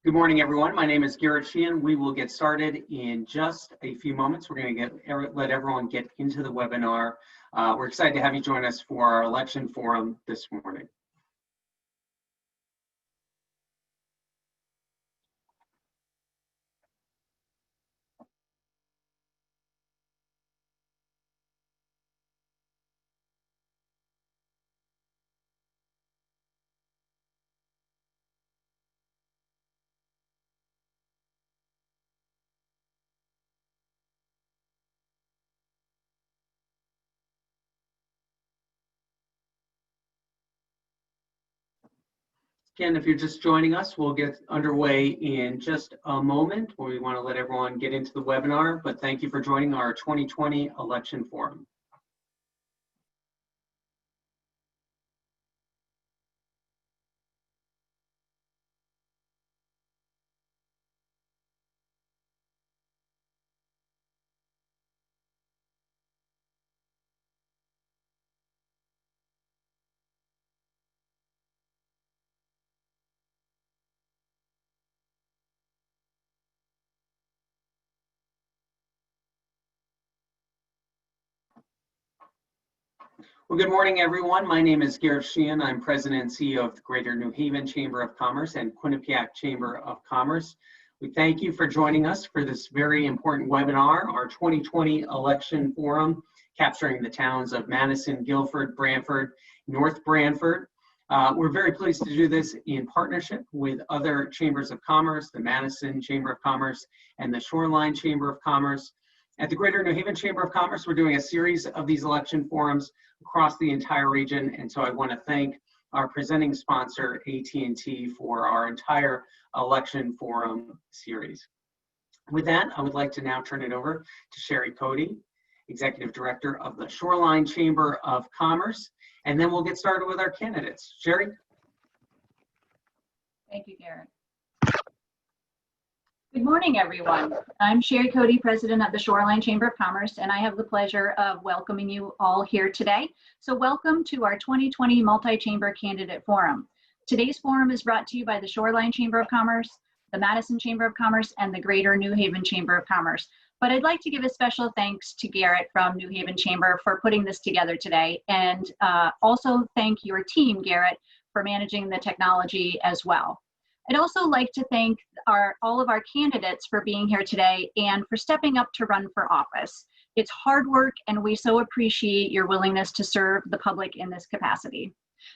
Good morning, everyone. My name is Garrett Sheehan. We will get started in just a few moments. We're going to let everyone get into the webinar. We're excited to have you join us for our election forum this morning. Again, if you're just joining us, we'll get underway in just a moment. We want to let everyone get into the webinar, but thank you for joining our 2020 election forum. Well, good morning, everyone. My name is Garrett Sheehan. I'm President and CEO of the Greater New Haven Chamber of Commerce and Quinnipiac Chamber of Commerce. We thank you for joining us for this very important webinar, our 2020 election forum, capturing the towns of Madison, Guilford, Branford, North Branford. We're very pleased to do this in partnership with other chambers of commerce, the Madison Chamber of Commerce and the Shoreline Chamber of Commerce. At the Greater New Haven Chamber of Commerce, we're doing a series of these election forums across the entire region, and so I want to thank our presenting sponsor, AT&T, for our entire election forum series. With that, I would like to now turn it over to Cody, Executive Director of the Shoreline Chamber of Commerce, and then we'll get started with our candidates. Sherry? Thank you, Garrett. Good morning, everyone. I'm Cody, President of the Shoreline Chamber of Commerce, and I have the pleasure of welcoming you all here today. So welcome to our 2020 Multi-Chamber Candidate Forum. Today's forum is brought to you by the Shoreline Chamber of Commerce, the Madison Chamber of Commerce, and the Greater New Haven Chamber of Commerce. But I'd like to give a special thanks to Garrett from New Haven Chamber for putting this together today, and also thank your team, Garrett, for managing the technology as well. I'd also like to thank all of our candidates for being here today and for stepping up to run for office. It's hard work, and we so appreciate your willingness to serve the public in this capacity.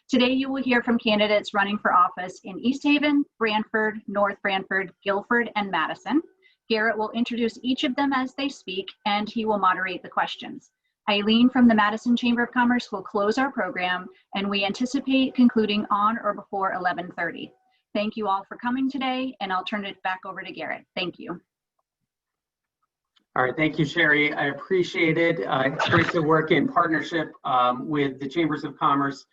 Today, you will hear from candidates running for office in East Haven, Branford, North Branford, Guilford, and Madison. Garrett will introduce each of them as they speak, and he will moderate the questions. Eileen from the Madison Chamber of Commerce will close our program, and we anticipate concluding on or before 11:30. Thank you all for coming today, and I'll turn it back over to Garrett. Thank you. All right, thank you, Sherry. I appreciate it. It's great to work in partnership with the Chambers of Commerce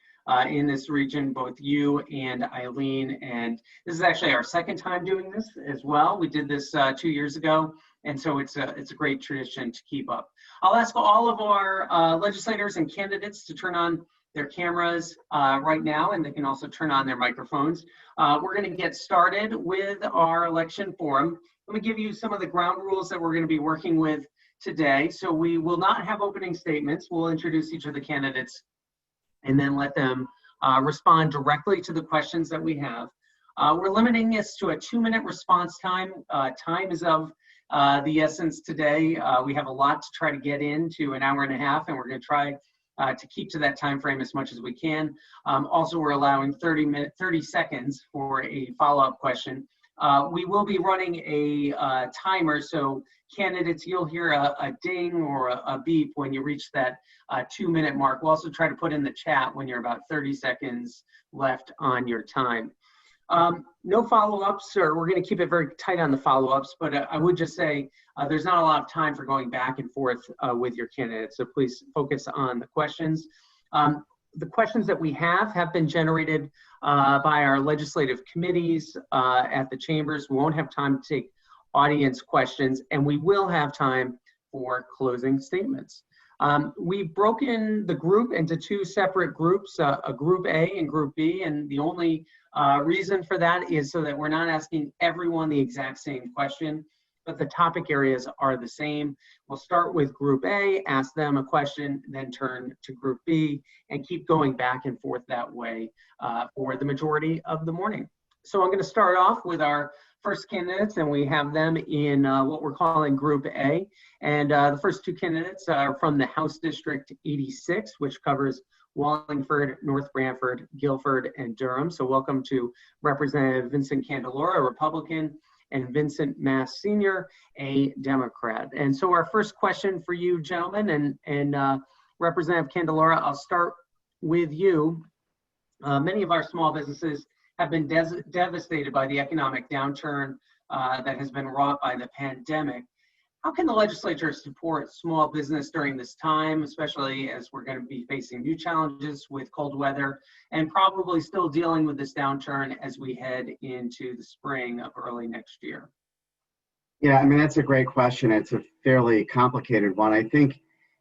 in this region, both you and Eileen. And this is actually our second time doing this as well. We did this 2 years ago, and so it's a great tradition to keep up. I'll ask all of our legislators and candidates to turn on their cameras right now, and they can also turn on their microphones. We're going to get started with our election forum. Let me give you some of the ground rules that we're going to be working with today. So we will not have opening statements. We'll introduce each of the candidates and then let them respond directly to the questions that we have. We're limiting this to a 2-minute response time. Time is of the essence today. We have a lot to try to get into an hour and a half, and we're going to try to keep to that time frame as much as we can. Also, we're allowing 30 seconds for a follow-up question. We will be running a timer, so candidates, you'll hear a ding or a beep when you reach that 2-minute mark. We'll also try to put in the chat when you're about 30 seconds left on your time. No follow-ups, or we're going to keep it very tight on the follow-ups, but I would just say there's not a lot of time for going back and forth with your candidates, so please focus on the questions. The questions that we have been generated by our legislative committees at the chambers. We won't have time to take audience questions, and we will have time for closing statements. We've broken the group into two separate groups, a Group A and Group B, and the only reason for that is so that we're not asking everyone the exact same question, but the topic areas are the same. We'll start with Group A, ask them a question, then turn to Group B, and keep going back and forth that way for the majority of the morning. So I'm going to start off with our first candidates, and we have them in what we're calling Group A. And the first two candidates are from the House District 86, which covers Wallingford, North Branford, Guilford, and Durham. So welcome to Representative Vincent Candelora, a Republican, and Vincent Mass Sr., a Democrat. And so our first question for you, gentlemen, and Representative Candelora, I'll start with you. Many of our small businesses have been devastated by the economic downturn that has been wrought by the pandemic. How can the legislature support small business during this time, especially as we're going to be facing new challenges with cold weather and probably still dealing with this downturn as we head into the spring of early next year? Yeah, I mean, that's a great question. It's a fairly complicated one. I think,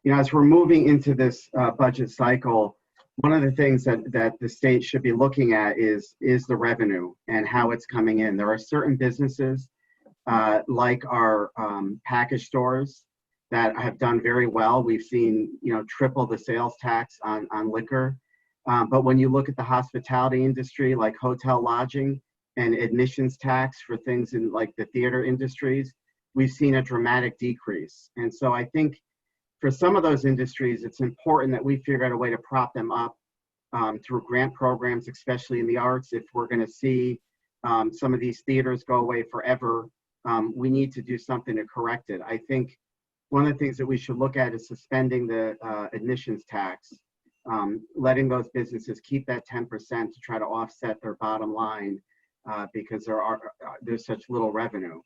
as we're moving into this budget cycle, one of the things that the state should be looking at is the revenue and how it's coming in. There are certain businesses like our package stores that have done very well. We've seen, triple the sales tax on liquor. But when you look at the hospitality industry, like hotel lodging and admissions tax for things in like the theater industries, we've seen a dramatic decrease. And so I think for some of those industries, it's important that we figure out a way to prop them up through grant programs, especially in the arts. If we're going to see some of these theaters go away forever, we need to do something to correct it. I think one of the things that we should look at is suspending the admissions tax, letting those businesses keep that 10% to try to offset their bottom line because there's such little revenue.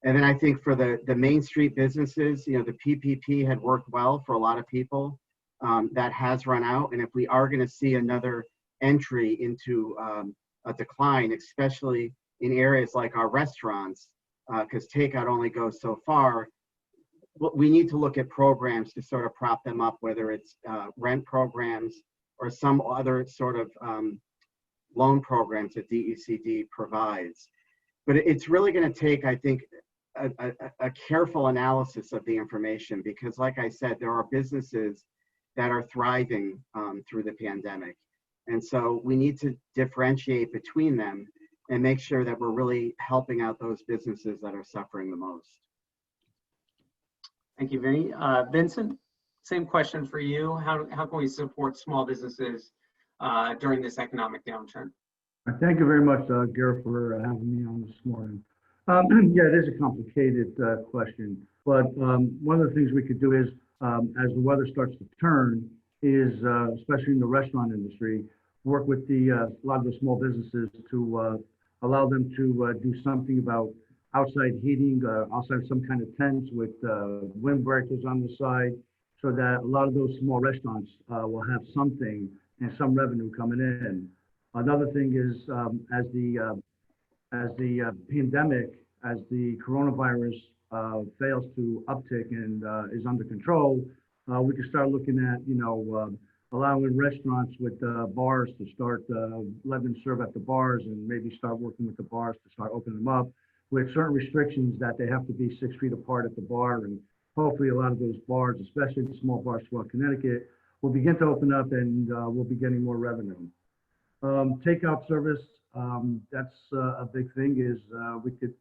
And then I think for the Main Street businesses, the PPP had worked well for a lot of people. That has run out. And if we are going to see another entry into a decline, especially in areas like our restaurants, because takeout only goes so far, we need to look at programs to sort of prop them up, whether it's rent programs or some other sort of loan programs that DECD provides. But it's really going to take, I think, a careful analysis of the information, because like I said, there are businesses that are thriving through the pandemic. And so we need to differentiate between them and make sure that we're really helping out those businesses that are suffering the most. Thank you, Vinny. Vincent, same question for you. How can we support small businesses during this economic downturn? Thank you very much, Garrett, for having me on this morning. Yeah, it is a complicated question, but one of the things we could do is, as the weather starts to turn, is especially in the restaurant industry, work with a lot of the small businesses to allow them to do something about outside heating, outside some kind of tents with windbreakers on the side, so that a lot of those small restaurants will have something and some revenue coming in. Another thing is as the pandemic, as the coronavirus fails to uptick and is under control, we can start looking at, allowing restaurants with bars to start letting them serve at the bars, and maybe start working with the bars to start opening them up with certain restrictions that they have to be 6 feet apart at the bar. And hopefully a lot of those bars, especially the small bars throughout Connecticut, will begin to open up, and we'll be getting more revenue. Takeout service, that's a big thing, is we could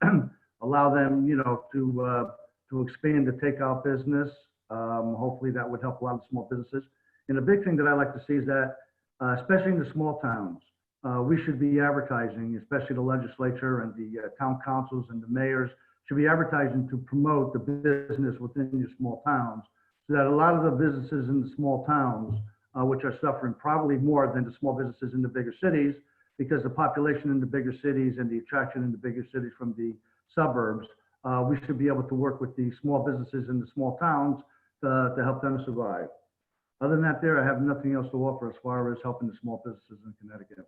allow them, to expand the takeout business. Hopefully that would help a lot of small businesses. And a big thing that I like to see is that, especially in the small towns, we should be advertising, especially the legislature and the town councils and the mayors should be advertising to promote the business within your small towns, so that a lot of the businesses in the small towns, which are suffering probably more than the small businesses in the bigger cities, because the population in the bigger cities and the attraction in the bigger cities from the suburbs, we should be able to work with the small businesses in the small towns to help them survive. Other than that, I have nothing else to offer as far as helping the small businesses in Connecticut.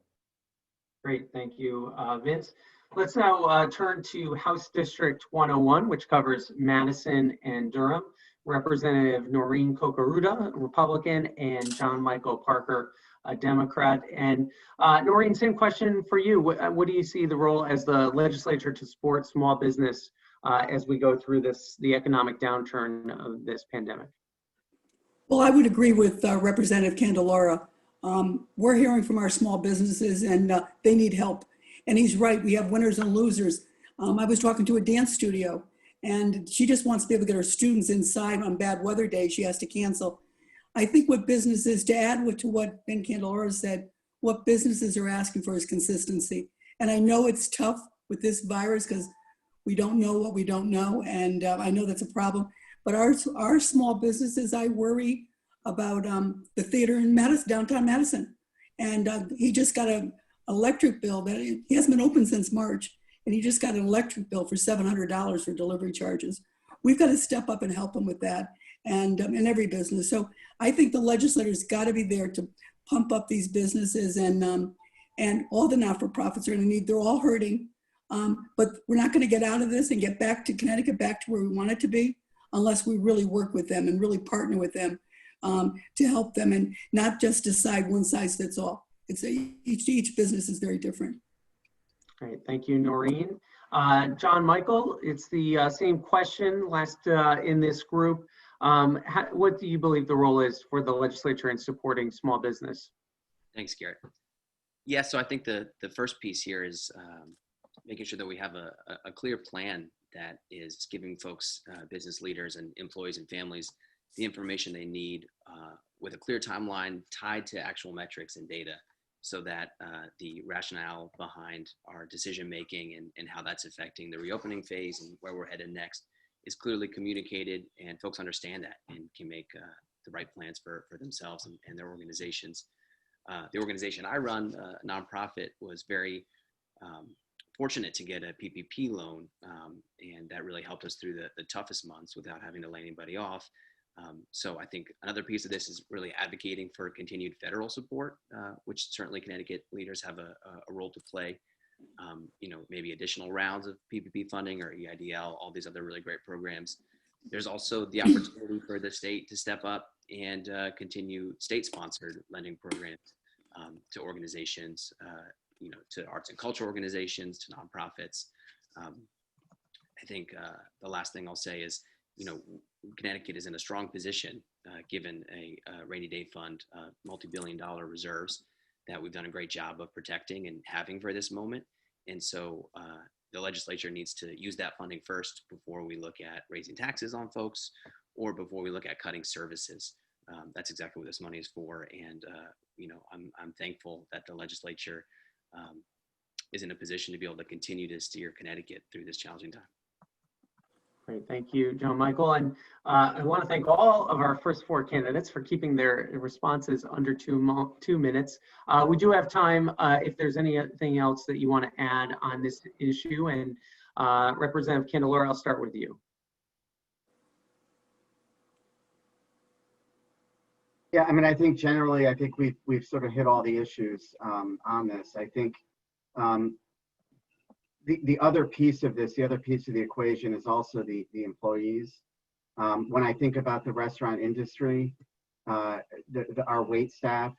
Great, thank you, Vince. Let's now turn to House District 101, which covers Madison and Durham. Representative Noreen Kokoruda, Republican, and John Michael Parker, a Democrat. And Noreen, same question for you. What do you see the role as the legislature to support small business as we go through the economic downturn of this pandemic? Well, I would agree with Representative Candelara. We're hearing from our small businesses and they need help. And he's right, we have winners and losers. I was talking to a dance studio and she just wants to be able to get her students inside on bad weather days. She has to cancel. I think what businesses, to add to what Ben Candelara said, what businesses are asking for is consistency. And I know it's tough with this virus because we don't know what we don't know. And I know that's a problem. But our small businesses, I worry about the theater in Madison, downtown Madison. And he just got an electric bill that he hasn't been open since March. And he just got an electric bill for $700 for delivery charges. We've got to step up and help him with that, and in every business. So I think the legislators got to be there to pump up these businesses, and all the not-for-profits are going to need. They're all hurting, but we're not going to get out of this and get back to Connecticut, back to where we want it to be, unless we really work with them and really partner with them to help them, and not just decide one size fits all. It's each business is very different. Great, thank you, Noreen. John Michael, it's the same question last in this group. What do you believe the role is for the legislature in supporting small business? Thanks, Garrett. Yeah, so I think the first piece here is making sure that we have a clear plan that is giving folks, business leaders and employees and families the information they need with a clear timeline tied to actual metrics and data, so that the rationale behind our decision making and how that's affecting the reopening phase and where we're headed next is clearly communicated, and folks understand that and can make the right plans for themselves and their organizations. The organization I run, a nonprofit, was very fortunate to get a PPP loan, and that really helped us through the toughest months without having to lay anybody off. So I think another piece of this is really advocating for continued federal support, which certainly Connecticut leaders have a role to play. Maybe additional rounds of PPP funding or EIDL, all these other really great programs. There's also the opportunity for the state to step up and continue state-sponsored lending programs to organizations, to arts and culture organizations, to nonprofits. I think the last thing I'll say is, Connecticut is in a strong position given a rainy day fund, multi-billion-dollar reserves that we've done a great job of protecting and having for this moment. And so the legislature needs to use that funding first before we look at raising taxes on folks or before we look at cutting services. That's exactly what this money is for. And, I'm thankful that the legislature is in a position to be able to continue to steer Connecticut through this challenging time. Great, thank you, John Michael. And I want to thank all of our first four candidates for keeping their responses under 2 minutes. We do have time if there's anything else that you want to add on this issue. And Representative Candelara, I'll start with you. Yeah, I think generally, we've sort of hit all the issues on this. I think the other piece of this, the other piece of the equation is also the employees. When I think about the restaurant industry, our wait staff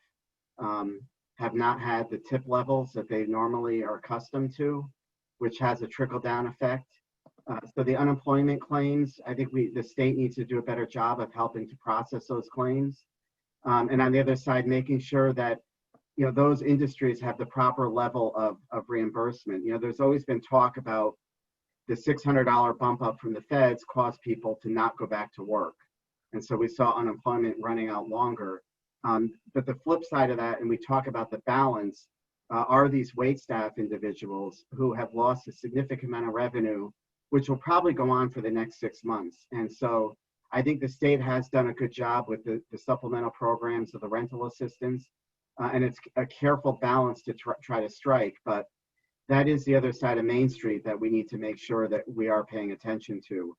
have not had the tip levels that they normally are accustomed to, which has a trickle-down effect. So the unemployment claims, I think the state needs to do a better job of helping to process those claims. And on the other side, making sure that those industries have the proper level of reimbursement. There's always been talk about the $600 bump up from the feds caused people to not go back to work. And so we saw unemployment running out longer. But the flip side of that, and we talk about the balance, are these wait staff individuals who have lost a significant amount of revenue, which will probably go on for the next 6 months. And so I think the state has done a good job with the supplemental programs of the rental assistance. And it's a careful balance to try to strike, but that is the other side of Main Street that we need to make sure that we are paying attention to.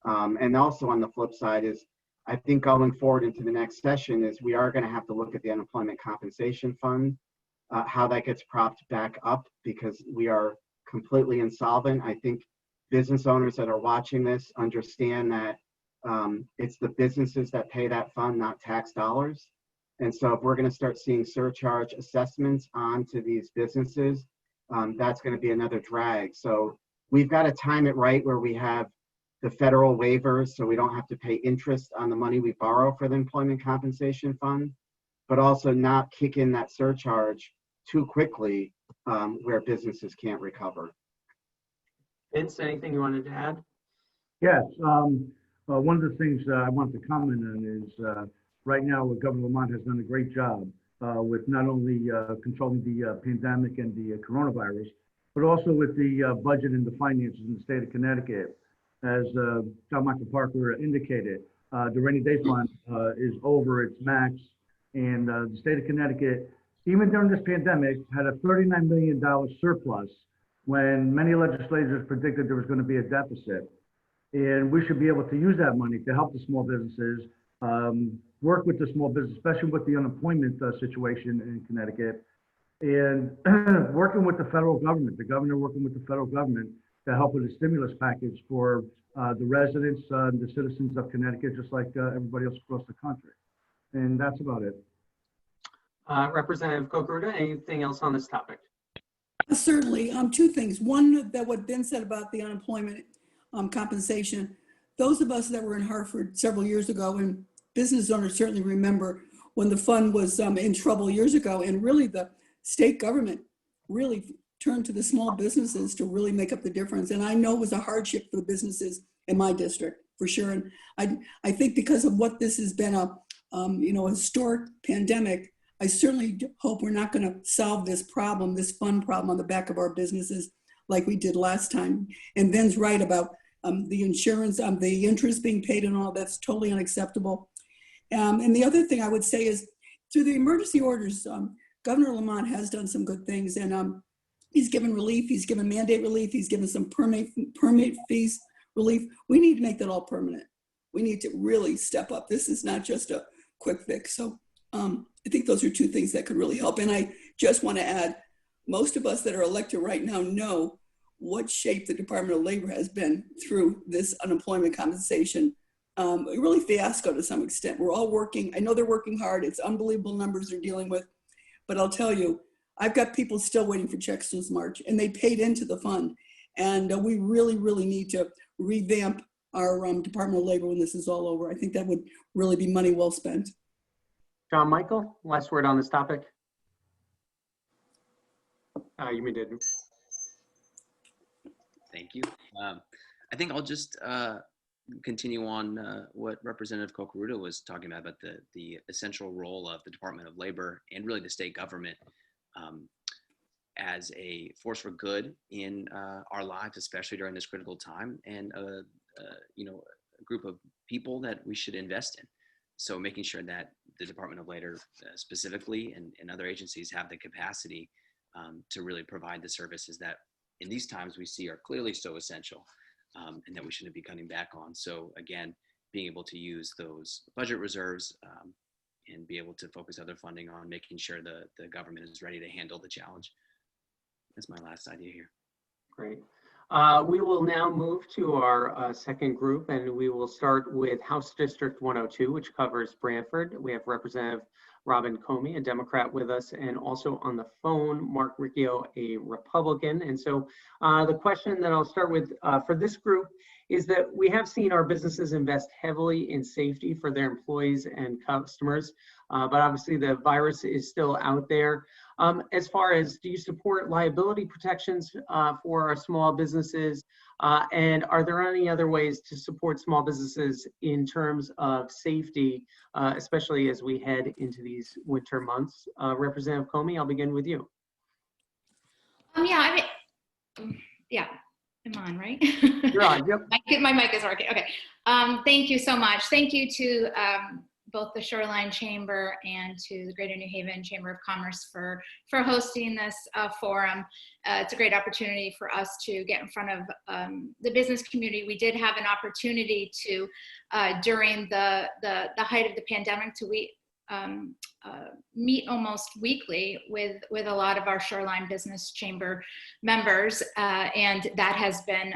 And also on the flip side is, I think going forward into the next session is we are going to have to look at the Unemployment Compensation Fund, how that gets propped back up because we are completely insolvent. I think business owners that are watching this understand that It's the businesses that pay that fund, not tax dollars. And so if we're going to start seeing surcharge assessments onto these businesses, that's going to be another drag. So we've got to time it right where we have the federal waivers so we don't have to pay interest on the money we borrow for the employment compensation fund, but also not kick in that surcharge too quickly where businesses can't recover. Vince, anything you wanted to add? Yes. One of the things I want to comment on is right now, Governor Lamont has done a great job with not only controlling the pandemic and the coronavirus, but also with the budget and the finances in the state of Connecticut. As John Michael Parker indicated, the rainy day fund is over its max, and the state of Connecticut, even during this pandemic, had a $39 million surplus when many legislators predicted there was going to be a deficit. And we should be able to use that money to help the small businesses, work with the small business, especially with the unemployment situation in Connecticut, and working with the federal government, the governor working with the federal government to help with a stimulus package for the residents and the citizens of Connecticut, just like everybody else across the country. And that's about it. Representative Cocaruta, anything else on this topic? Certainly. Two things. One, that what Ben said about the unemployment compensation. Those of us that were in Hartford several years ago, and business owners certainly remember when the fund was in trouble years ago, and really the state government really turned to the small businesses to really make up the difference. And I know it was a hardship for the businesses in my district, for sure. And I think because of what this has been a historic pandemic, I certainly hope we're not going to solve this problem, this fund problem on the back of our businesses like we did last time. And Ben's right about the insurance, the interest being paid and all. That's totally unacceptable. And the other thing I would say is through the emergency orders, Governor Lamont has done some good things, and he's given relief, he's given mandate relief, he's given some permit fees relief. We need to make that all permanent. We need to really step up. This is not just a quick fix. So I think those are two things that could really help. And I just want to add, most of us that are elected right now know what shape the Department of Labor has been through this unemployment compensation. Really fiasco to some extent. We're all working. I know they're working hard. It's unbelievable numbers they're dealing with. But I'll tell you, I've got people still waiting for checks since March, and they paid into the fund. And we really, really need to revamp our Department of Labor when this is all over. I think that would really be money well spent. John Michael, last word on this topic. You muted. Thank you. I think I'll just continue on what Representative Cocaruta was talking about the essential role of the Department of Labor and really the state government as a force for good in our lives, especially during this critical time, and a group of people that we should invest in. So making sure that the Department of Labor specifically and other agencies have the capacity to really provide the services that in these times we see are clearly so essential and that we shouldn't be cutting back on. So again, being able to use those budget reserves and be able to focus other funding on making sure the government is ready to handle the challenge. That's my last idea here. Great. We will now move to our second group, and we will start with House District 102, which covers Branford. We have Representative Robin Comey, a Democrat, with us, and also on the phone, Mark Riccio, a Republican. And so the question that I'll start with for this group is that we have seen our businesses invest heavily in safety for their employees and customers, but obviously the virus is still out there. As far as, do you support liability protections for our small businesses? And are there any other ways to support small businesses in terms of safety, especially as we head into these winter months? Representative Comey, I'll begin with you. I'm on, right? You're on, yep. My mic is working, okay. Thank you so much. Thank you to both the Shoreline Chamber and to the Greater New Haven Chamber of Commerce for hosting this forum. It's a great opportunity for us to get in front of the business community. We did have an opportunity to, during the height of the pandemic, to meet almost weekly with a lot of our Shoreline Business Chamber members, and that has been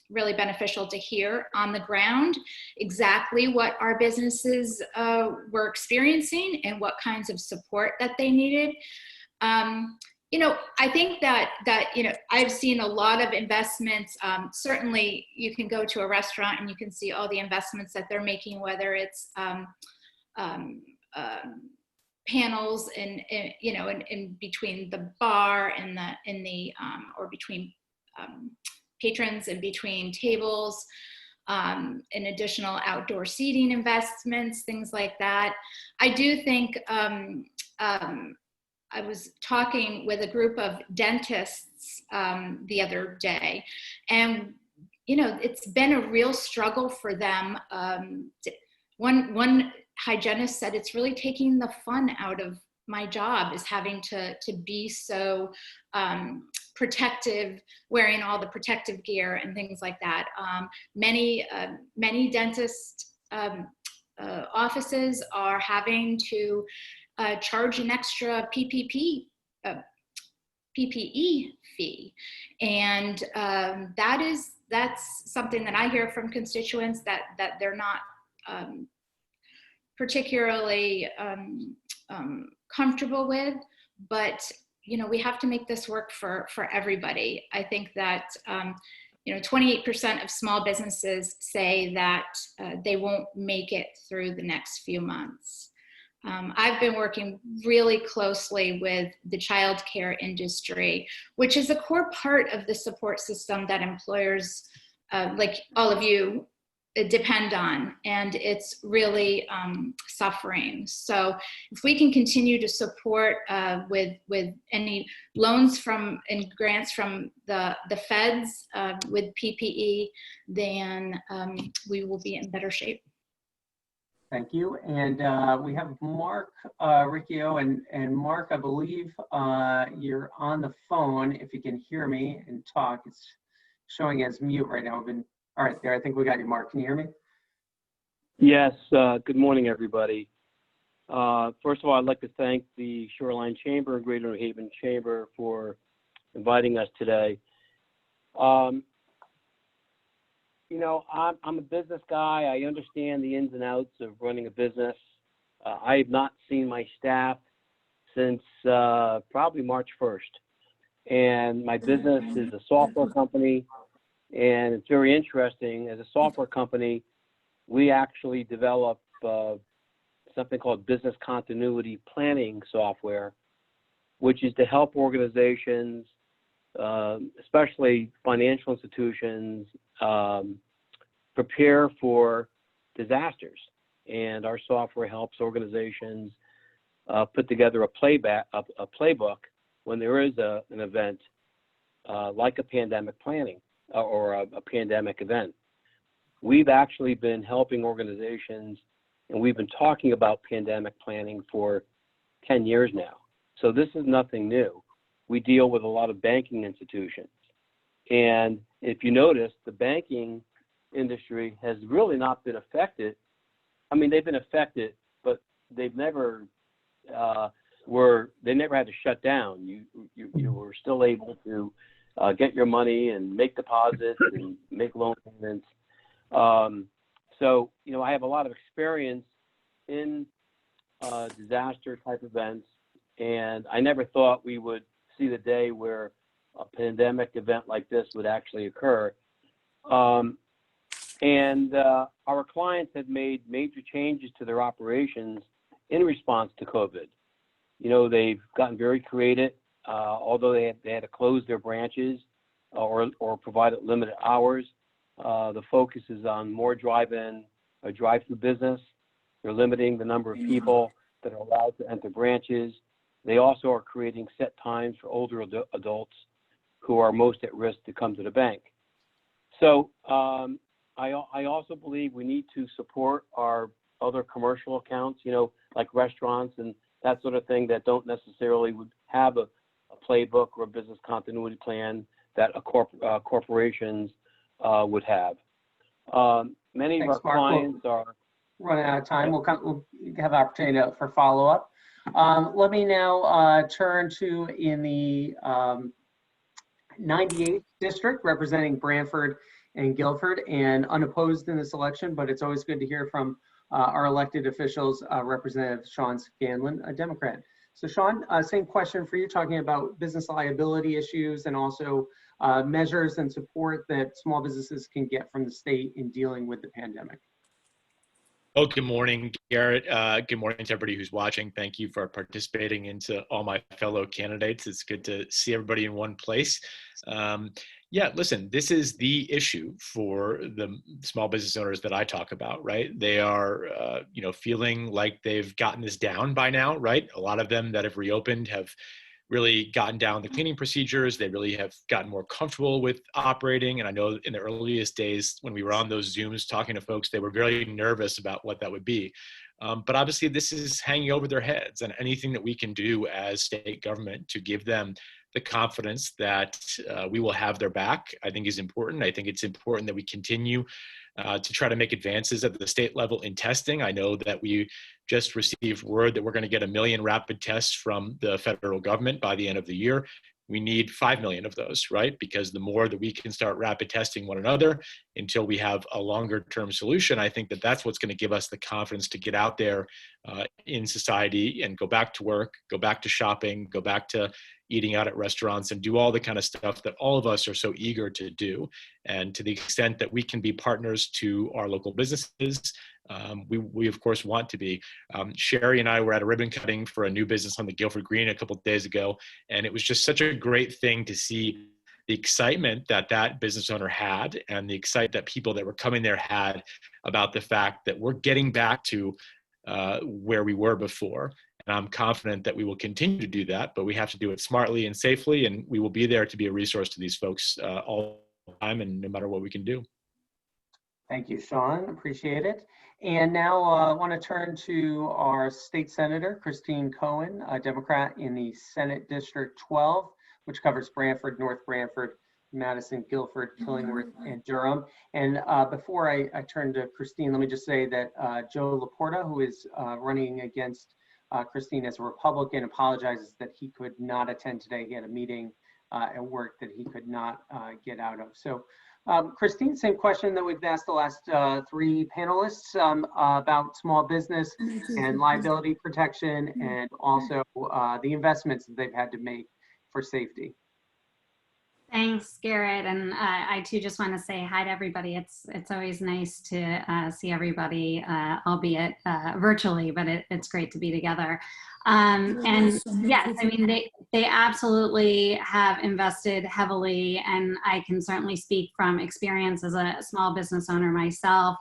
really beneficial to hear on the ground exactly what our businesses were experiencing and what kinds of support that they needed. You know, I think that you know, I've seen a lot of investments. Certainly, you can go to a restaurant and you can see all the investments that they're making, whether it's panels and you know, in between the bar and the or between patrons and between tables, and additional outdoor seating investments, things like that. I do think I was talking with a group of dentists the other day, and you know, it's been a real struggle for them. One hygienist said, it's really taking the fun out of my job, is having to be so protective, wearing all the protective gear and things like that. Many dentist offices are having to charge an extra PPE fee, and that's something that I hear from constituents that they're not particularly comfortable with. But you know, we have to make this work for everybody. I think that you know, 28% of small businesses say that they won't make it through the next few months. I've been working really closely with the childcare industry, which is a core part of the support system that employers like all of you depend on, and it's really suffering. So if we can continue to support with any loans from and grants from the feds with PPE, then we will be in better shape. Thank you. And we have Mark Riccio, and Mark, I believe you're on the phone. If you can hear me and talk, it's showing as mute right now. All right, there, I think we got you, Mark. Can you hear me? Yes, good morning, everybody. First of all, I'd like to thank the Shoreline Chamber and Greater New Haven Chamber for inviting us today. You know, I'm a business guy. I understand the ins and outs of running a business. I have not seen my staff since probably March 1st. And my business is a software company. And it's very interesting. As a software company, we actually develop something called business continuity planning software, which is to help organizations, especially financial institutions, prepare for disasters. And our software helps organizations put together a playbook when there is an event like a pandemic planning or a pandemic event. We've actually been helping organizations, and we've been talking about pandemic planning for 10 years now. So this is nothing new. We deal with a lot of banking institutions. And if you notice, the banking industry has really not been affected. I mean, they've been affected, but they've never they never had to shut down. You were still able to get your money and make deposits and make loan payments. So, you know, I have a lot of experience in disaster type events, and I never thought we would see the day where a pandemic event like this would actually occur. And our clients have made major changes to their operations in response to COVID. You know, they've gotten very creative, although they had to close their branches or provide limited hours. The focus is on more drive-in or drive-through business. They're limiting the number of people that are allowed to enter branches. They also are creating set times for older adults who are most at risk to come to the bank. So I also believe we need to support our other commercial accounts, you know, like restaurants and that sort of thing that don't necessarily would have a playbook or a business continuity plan that corporations would have. Many Thanks, of our Mark. clients are running out of time. We'll have an opportunity for follow-up. Let me now turn to in the 98th district representing Branford and Guilford, and unopposed in this election, but it's always good to hear from our elected officials, Representative Sean Scanlan, a Democrat. So Sean, same question for you, talking about business liability issues and also measures and support that small businesses can get from the state in dealing with the pandemic. Oh, good morning, Garrett. Good morning to everybody who's watching. Thank you for participating, into all my fellow candidates. It's good to see everybody in one place. Yeah, listen, this is the issue for the small business owners that I talk about, right? They are, feeling like they've gotten this down by now, right? A lot of them that have reopened have really gotten down the cleaning procedures. They really have gotten more comfortable with operating. And I know in the earliest days when we were on those Zooms talking to folks, they were very nervous about what that would be. But obviously this is hanging over their heads, and anything that we can do as state government to give them the confidence that we will have their back, I think is important. I think it's important that we continue to try to make advances at the state level in testing. I know that we just received word that we're going to get 1 million rapid tests from the federal government by the end of the year. We need 5 million of those, right? Because the more that we can start rapid testing one another until we have a longer term solution, I think that that's what's going to give us the confidence to get out there in society and go back to work, go back to shopping, go back to eating out at restaurants, and do all the kind of stuff that all of us are so eager to do. And to the extent that we can be partners to our local businesses, we of course want to be. Sherry and I were at a ribbon cutting for a new business on the Guilford Green a couple of days ago, and it was just such a great thing to see the excitement that that business owner had, and the excitement that people that were coming there had about the fact that we're getting back to where we were before. And I'm confident that we will continue to do that, but we have to do it smartly and safely, and we will be there to be a resource to these folks all the time, and no matter what we can do. Thank you, Sean. Appreciate it. And now I want to turn to our state senator, Christine Cohen, a Democrat in the Senate District 12, which covers Branford, North Branford, Madison, Guilford, Killingworth, and Durham. And before I turn to Christine, let me just say that Joe Laporta, who is running against Christine as a Republican, apologizes that he could not attend today. He had a meeting at work that he could not get out of. So Christine, same question that we've asked the last 3 panelists about small business and liability protection, and also the investments that they've had to make for safety. Thanks, Garrett, and I too just want to say hi to everybody. It's always nice to see everybody, albeit virtually, but it's great to be together. And yes, I mean, they absolutely have invested heavily, and I can certainly speak from experience as a small business owner myself.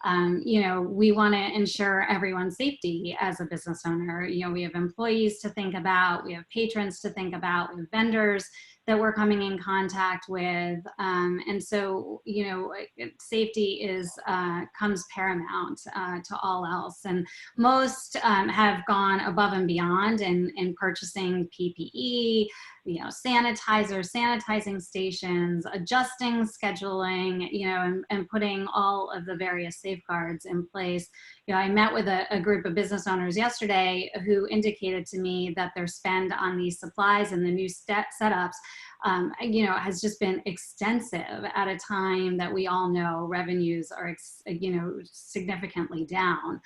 We want to ensure everyone's safety as a business owner. We have employees to think about, we have patrons to think about, we have vendors that we're coming in contact with. And so, safety comes paramount to all else. And most have gone above and beyond in purchasing PPE, sanitizers, sanitizing stations, adjusting scheduling, and putting all of the various safeguards in place. I met with a group of business owners yesterday who indicated to me that their spend on these supplies and the new setups has just been extensive at a time that we all know revenues are, significantly down.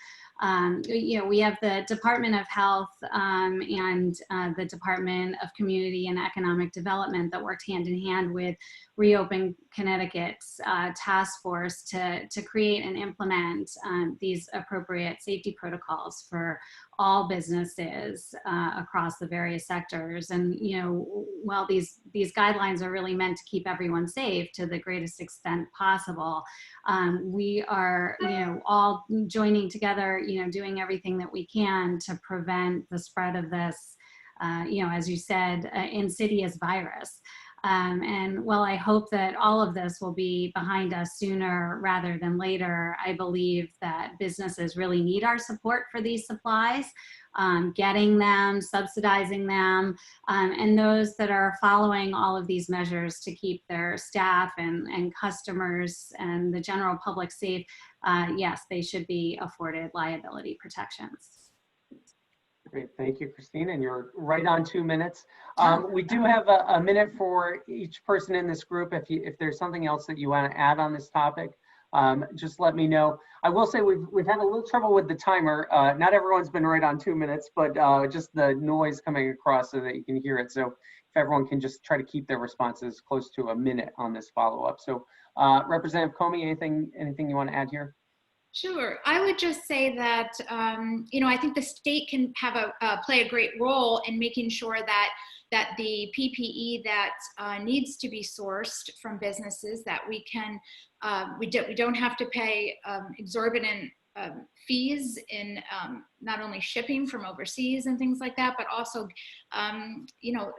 We have the Department of Health and the Department of Community and Economic Development that worked hand in hand with Reopen Connecticut's task force to create and implement these appropriate safety protocols for all businesses across the various sectors. And while these guidelines are really meant to keep everyone safe to the greatest extent possible, we are all joining together, doing everything that we can to prevent the spread of this, as you said, insidious virus. And while I hope that all of this will be behind us sooner rather than later, I believe that businesses really need our support for these supplies, getting them, subsidizing them, and those that are following all of these measures to keep their staff and customers and the general public safe, yes, they should be afforded liability protections. Great, thank you, Christine, and you're right on 2 minutes. We do have a minute for each person in this group. If there's something else that you want to add on this topic, just let me know. I will say we've had a little trouble with the timer. Not everyone's been right on 2 minutes, but just the noise coming across so that you can hear it. So if everyone can just try to keep their responses close to a minute on this follow-up. So Representative Comey, anything you want to add here? Sure. I would just say that, I think the state can have play a great role in making sure that the PPE that needs to be sourced from businesses, that we can, we don't have to pay exorbitant fees in not only shipping from overseas and things like that, but also,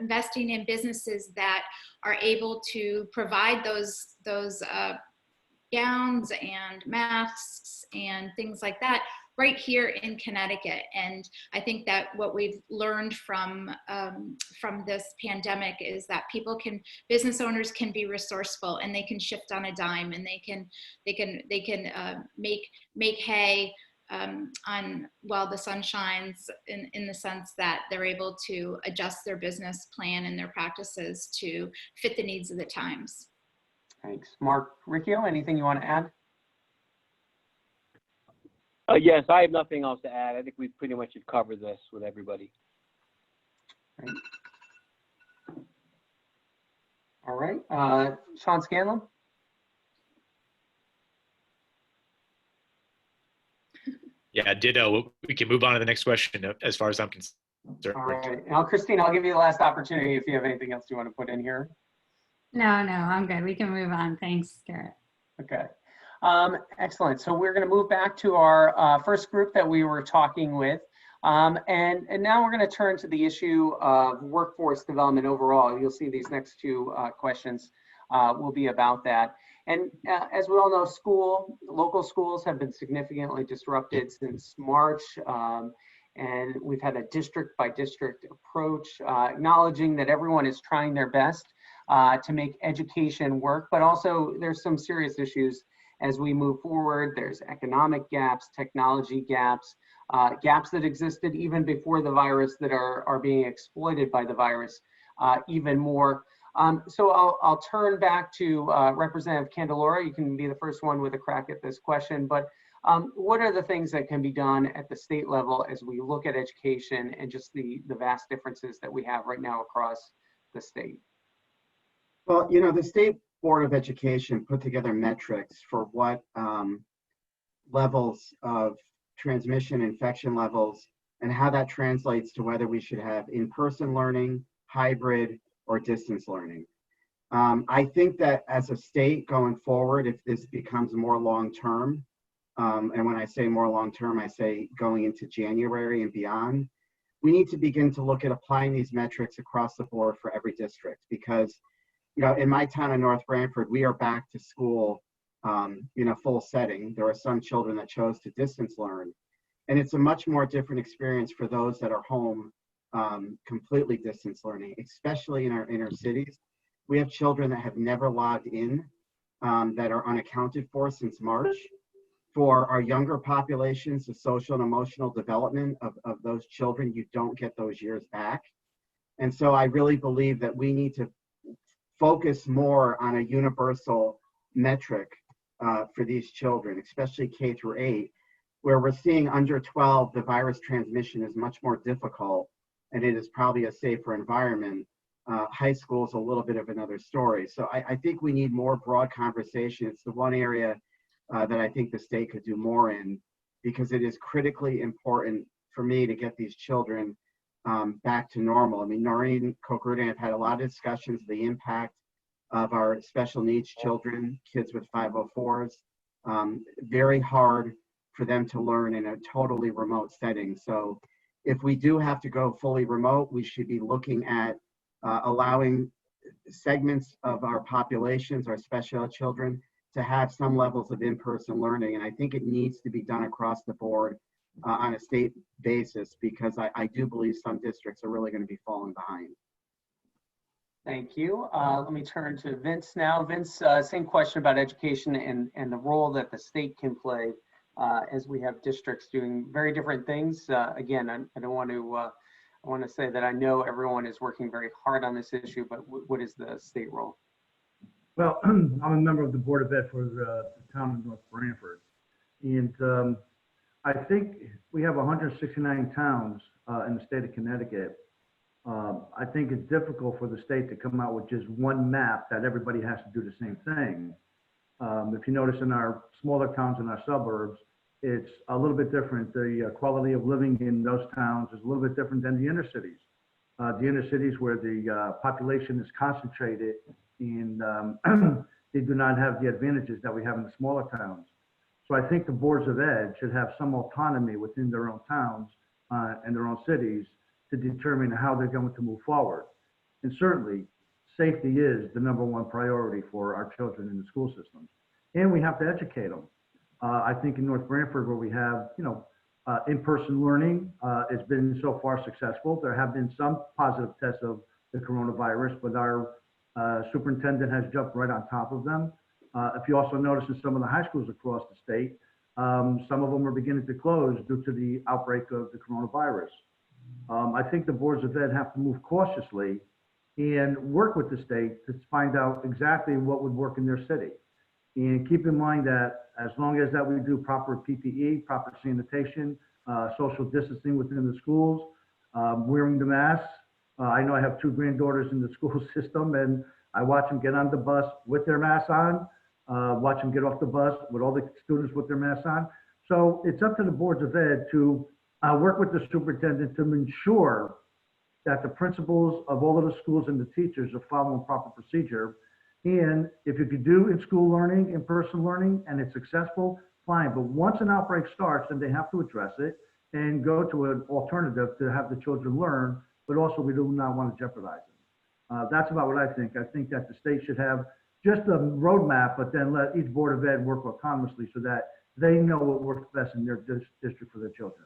investing in businesses that are able to provide those gowns and masks and things like that right here in Connecticut. And I think that what we've learned from this pandemic is that business owners can be resourceful, and they can shift on a dime, and they can make hay while the sun shines, in the sense that they're able to adjust their business plan and their practices to fit the needs of the times. Thanks. Mark, Riccio, anything you want to add? Yes, I have nothing else to add. I think we pretty much have covered this with everybody. Great. All right, Sean Scanlan. Yeah, ditto. We can move on to the next question as far as I'm concerned. All right. Now, Christine, I'll give you the last opportunity if you have anything else you want to put in here. No, I'm good. We can move on. Thanks, Garrett. Okay. Excellent. So we're going to move back to our first group that we were talking with. And now we're going to turn to the issue of workforce development overall. You'll see these next two questions will be about that. And as we all know, local schools have been significantly disrupted since March. And we've had a district by district approach, acknowledging that everyone is trying their best to make education work, but also there's some serious issues as we move forward. There's economic gaps, technology gaps, gaps that existed even before the virus that are being exploited by the virus even more. So I'll turn back to Representative Candelora. You can be the first one with a crack at this question, but what are the things that can be done at the state level as we look at education and just the vast differences that we have right now across the state? Well, the State Board of Education put together metrics for what levels of transmission, infection levels, and how that translates to whether we should have in-person learning, hybrid, or distance learning. I think that as a state going forward, if this becomes more long-term, and when I say more long-term, I say going into January and beyond, we need to begin to look at applying these metrics across the board for every district, because in my town of North Branford, we are back to school in a full setting. There are some children that chose to distance learn, and it's a much more different experience for those that are home completely distance learning, especially in our inner cities. We have children that have never logged in, that are unaccounted for since March. For our younger populations, the social and emotional development of those children, you don't get those years back. And so I really believe that we need to focus more on a universal metric for these children, especially K through 8, where we're seeing under 12, the virus transmission is much more difficult, and it is probably a safer environment. High school is a little bit of another story. So I think we need more broad conversation. It's the one area that I think the state could do more in, because it is critically important for me to get these children back to normal. I mean, Noreen Koch-Ruda and I have had a lot of discussions of the impact of our special needs children, kids with 504s. Very hard for them to learn in a totally remote setting. So if we do have to go fully remote, we should be looking at allowing segments of our populations, our special ed children, to have some levels of in-person learning. And I think it needs to be done across the board on a state basis, because I do believe some districts are really going to be falling behind. Thank you. Let me turn to Vince now. Vince, same question about education and the role that the state can play as we have districts doing very different things. Again, I don't want to, I want to say that I know everyone is working very hard on this issue, but what is the state role? Well, I'm a member of the Board of Ed for the town of North Branford. And I think we have 169 towns in the state of Connecticut. I think it's difficult for the state to come out with just one map that everybody has to do the same thing. If you notice in our smaller towns and our suburbs, it's a little bit different. The quality of living in those towns is a little bit different than the inner cities. The inner cities where the population is concentrated and they do not have the advantages that we have in the smaller towns. So I think the boards of ed should have some autonomy within their own towns and their own cities to determine how they're going to move forward. And certainly, safety is the #1 priority for our children in the school systems. And we have to educate them. I think in North Branford, where we have, in-person learning, it's been so far successful. There have been some positive tests of the coronavirus, but our superintendent has jumped right on top of them. If you also notice in some of the high schools across the state, some of them are beginning to close due to the outbreak of the coronavirus. I think the boards of ed have to move cautiously and work with the state to find out exactly what would work in their city. And keep in mind that as long as that we do proper PPE, proper sanitation, social distancing within the schools, wearing the masks. I know I have 2 granddaughters in the school system, and I watch them get on the bus with their masks on, watch them get off the bus with all the students with their masks on. So it's up to the boards of ed to work with the superintendent to ensure that the principals of all of the schools and the teachers are following proper procedure. And if you could do in-school learning, in-person learning, and it's successful, fine. But once an outbreak starts, then they have to address it and go to an alternative to have the children learn, but also we do not want to jeopardize them. That's about what I think. I think that the state should have just a roadmap, but then let each board of ed work autonomously so that they know what works best in their district for their children.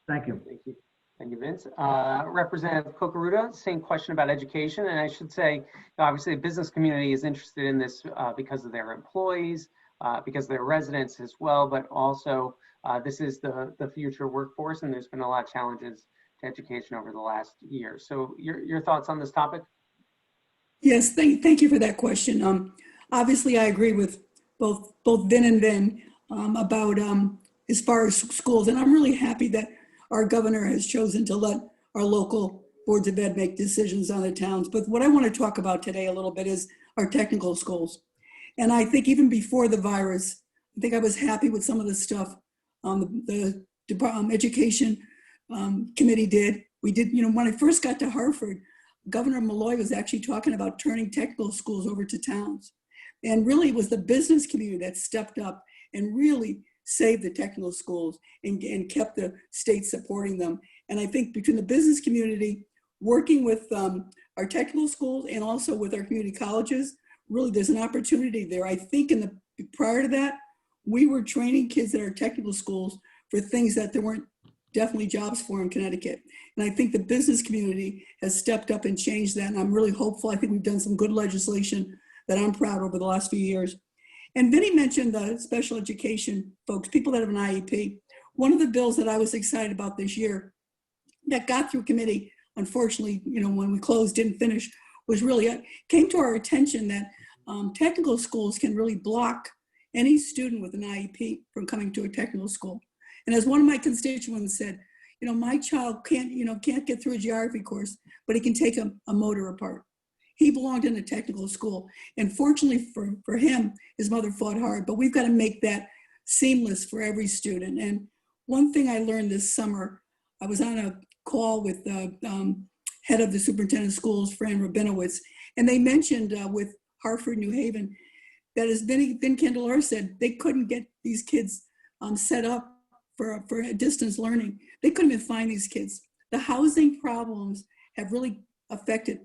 Thank you. Thank you. Thank you, Vince. Representative Cucaruta, same question about education. And I should say, obviously, the business community is interested in this because of their employees, because of their residents as well, but also this is the future workforce, and there's been a lot of challenges to education over the last year. So your thoughts on this topic? Yes, thank you for that question. Obviously, I agree with both Vin and Vin about as far as schools, and I'm really happy that our governor has chosen to let our local boards of ed make decisions on the towns. But what I want to talk about today a little bit is our technical schools. And I think even before the virus, I think I was happy with some of the stuff the education committee did. We did, when I first got to Hartford, Governor Malloy was actually talking about turning technical schools over to towns. And really it was the business community that stepped up and really saved the technical schools and kept the state supporting them. And I think between the business community, working with our technical schools and also with our community colleges, really there's an opportunity there. I think prior to that, we were training kids at our technical schools for things that there weren't definitely jobs for in Connecticut. And I think the business community has stepped up and changed that. And I'm really hopeful. I think we've done some good legislation that I'm proud of over the last few years. And Vinny mentioned the special education folks, people that have an IEP. One of the bills that I was excited about this year that got through committee, unfortunately, when we closed, didn't finish, was really, came to our attention that technical schools can really block any student with an IEP from coming to a technical school. And as one of my constituents said, my child can't get through a geography course, but he can take a motor apart. He belonged in a technical school. And fortunately for him, his mother fought hard, but we've got to make that seamless for every student. And one thing I learned this summer, I was on a call with the head of the superintendent of schools, Fran Rabinowitz, and they mentioned with Hartford, New Haven, that as Vin Candelara said, they couldn't get these kids set up for distance learning. They couldn't even find these kids. The housing problems have really affected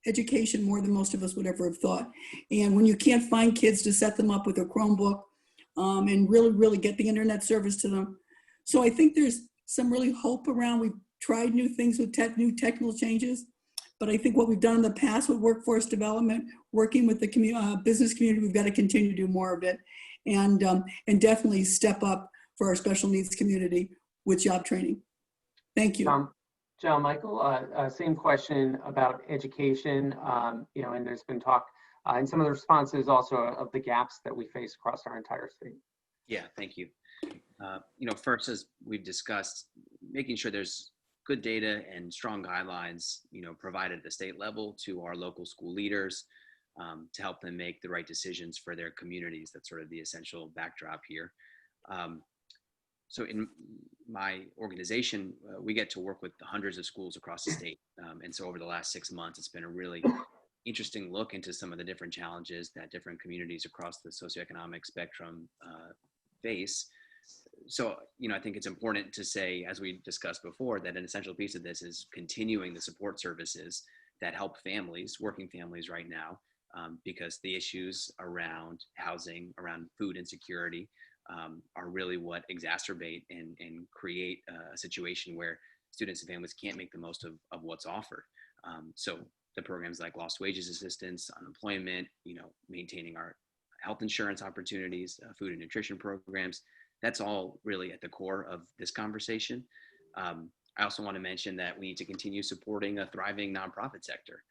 education more than most of us would ever have thought. And when you can't find kids to set them up with a Chromebook and really get the internet service to them. So I think there's some really hope around. We've tried new things with new technical changes, but I think what we've done in the past with workforce development, working with the business community, we've got to continue to do more of it and definitely step up for our special needs community with job training. Thank you. John Michael, same question about education, and there's been talk in some of the responses also of the gaps that we face across our entire state. Yeah, thank you. First, as we've discussed, making sure there's good data and strong guidelines, provided at the state level to our local school leaders to help them make the right decisions for their communities. That's sort of the essential backdrop here. So in my organization, we get to work with hundreds of schools across the state. And so over the last 6 months, it's been a really interesting look into some of the different challenges that different communities across the socioeconomic spectrum face. So, I think it's important to say, as we discussed before, that an essential piece of this is continuing the support services that help families, working families right now, because the issues around housing, around food insecurity, are really what exacerbate and create a situation where students and families can't make the most of what's offered. So the programs like lost wages assistance, unemployment, maintaining our health insurance opportunities, food and nutrition programs, that's all really at the core of this conversation. I also want to mention that we need to continue supporting a thriving nonprofit sector,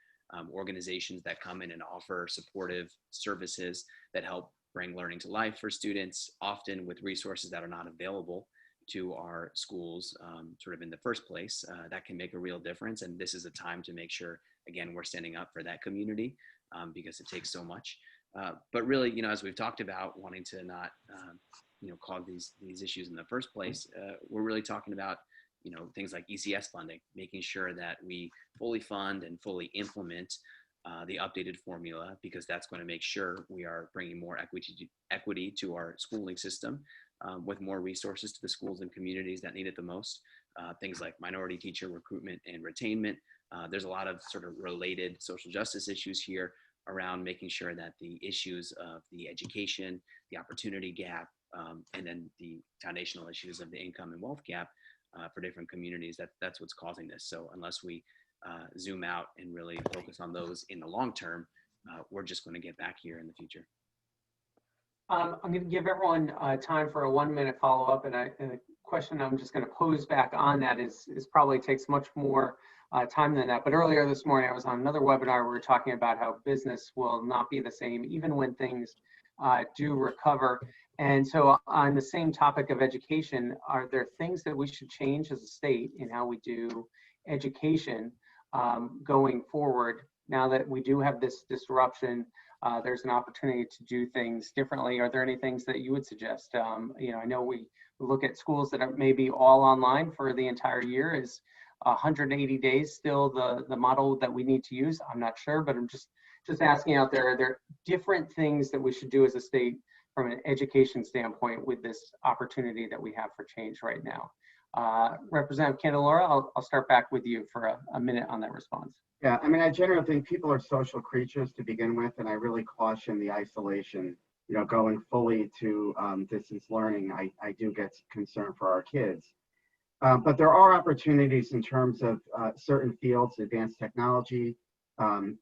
organizations that come in and offer supportive services that help bring learning to life for students, often with resources that are not available to our schools sort of in the first place. That can make a real difference. And this is a time to make sure, again, we're standing up for that community because it takes so much. But really, as we've talked about, wanting to not cause these issues in the first place, we're really talking about things like ECS funding, making sure that we fully fund and fully implement the updated formula, because that's going to make sure we are bringing more equity to our schooling system with more resources to the schools and communities that need it the most. Things like minority teacher recruitment and retainment. There's a lot of sort of related social justice issues here around making sure that the issues of the education, the opportunity gap, and then the foundational issues of the income and wealth gap for different communities, that's what's causing this. So unless we zoom out and really focus on those in the long term, we're just going to get back here in the future. I'm going to give everyone time for a 1-minute follow-up, and a question I'm just going to pose back on that is probably takes much more time than that. But earlier this morning, I was on another webinar where we were talking about how business will not be the same even when things do recover. And so on the same topic of education, are there things that we should change as a state in how we do education going forward? Now that we do have this disruption, there's an opportunity to do things differently. Are there any things that you would suggest? I know we look at schools that are maybe all online for the entire year. Is 180 days still the model that we need to use? I'm not sure, but I'm just asking out there, are there different things that we should do as a state from an education standpoint with this opportunity that we have for change right now? Representative Candelora, I'll start back with you for a minute on that response. Yeah, I generally think people are social creatures to begin with, and I really caution the isolation. Going fully to distance learning, I do get concerned for our kids. But there are opportunities in terms of certain fields, advanced technology,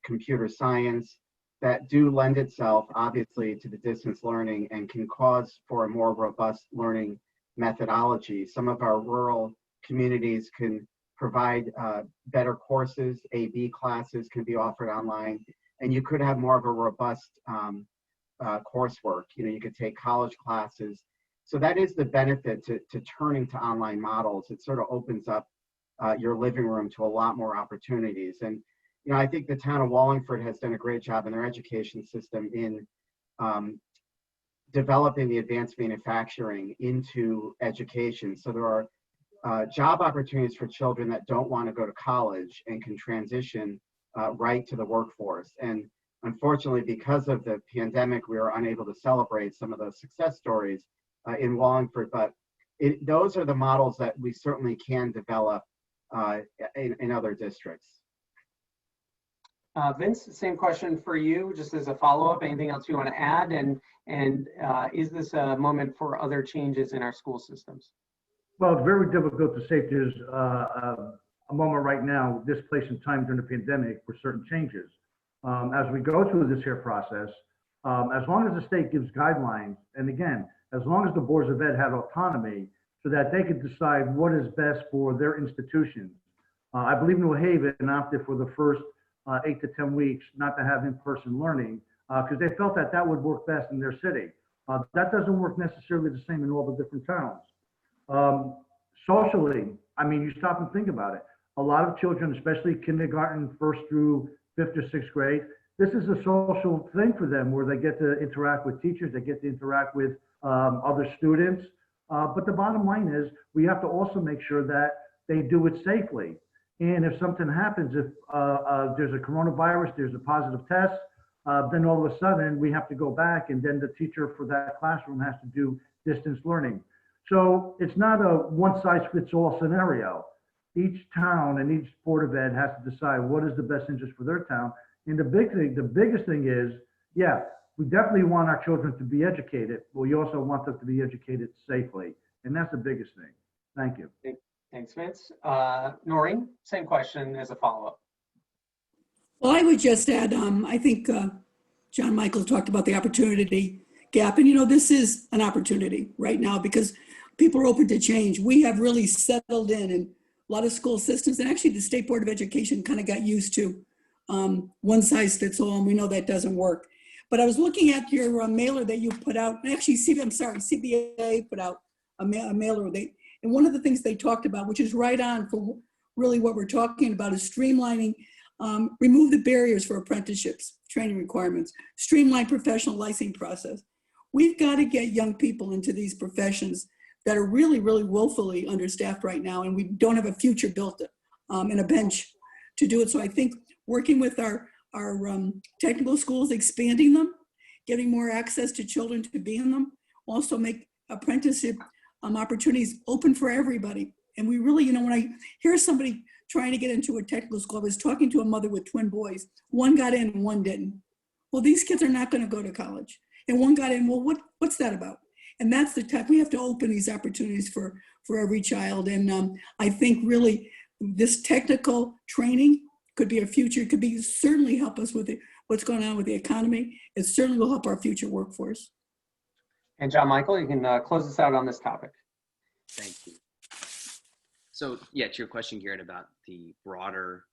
computer science, that do lend itself, obviously, to the distance learning and can cause for a more robust learning methodology. Some of our rural communities can provide better courses. A/B classes can be offered online, and you could have more of a robust coursework. You could take college classes. So that is the benefit to turning to online models. It sort of opens up your living room to a lot more opportunities. And I think the town of Wallingford has done a great job in their education system in developing the advanced manufacturing into education. So there are job opportunities for children that don't want to go to college and can transition right to the workforce. And unfortunately, because of the pandemic, we were unable to celebrate some of those success stories in Wallingford, but those are the models that we certainly can develop in other districts. Vince, same question for you, just as a follow-up. Anything else you want to add? And is this a moment for other changes in our school systems? Well, it's very difficult to say if there's a moment right now, this place and time during the pandemic for certain changes. As we go through this here process, As long as the state gives guidelines, and again, as long as the boards of ed have autonomy so that they can decide what is best for their institutions. I believe New Haven opted for the first 8 to 10 weeks not to have in-person learning because they felt that that would work best in their city. That doesn't work necessarily the same in all the different towns. Socially, I mean, you stop and think about it. A lot of children, especially kindergarten, 1st through 5th or 6th grade, this is a social thing for them where they get to interact with teachers, they get to interact with other students. But the bottom line is we have to also make sure that they do it safely. And if something happens, if there's a coronavirus, there's a positive test, then all of a sudden we have to go back and then the teacher for that classroom has to do distance learning. So it's not a one-size-fits-all scenario. Each town and each Board of Ed has to decide what is the best interest for their town. And the biggest thing is, yeah, we definitely want our children to be educated, but we also want them to be educated safely. And that's the biggest thing. Thank you. Thanks, Vince. Noreen, same question as a follow-up. Well, I would just add, I think John Michael talked about the opportunity gap. And, you know, this is an opportunity right now because people are open to change. We have really settled in a lot of school systems, and actually the State Board of Education kind of got used to one size fits all, and we know that doesn't work. But I was looking at your mailer that you put out, actually, CBA put out a mailer. And one of the things they talked about, which is right on for really what we're talking about, is streamlining, remove the barriers for apprenticeships, training requirements, streamline professional licensing process. We've got to get young people into these professions that are really, really woefully understaffed right now, and we don't have a future built and a bench to do it. So I think working with our technical schools, expanding them, getting more access to children to be in them, also make apprenticeship opportunities open for everybody. And we really, you know, when I hear somebody trying to get into a technical school, I was talking to a mother with twin boys. One got in and one didn't. Well, these kids are not going to go to college. And one got in, well, what's that about? And that's the type, we have to open these opportunities for every child. And I think really this technical training could be a future. It could be certainly help us with what's going on with the economy. It certainly will help our future workforce. And John Michael, you can close us out on this topic. Thank you. So yeah, to your question, Garrett, about the broader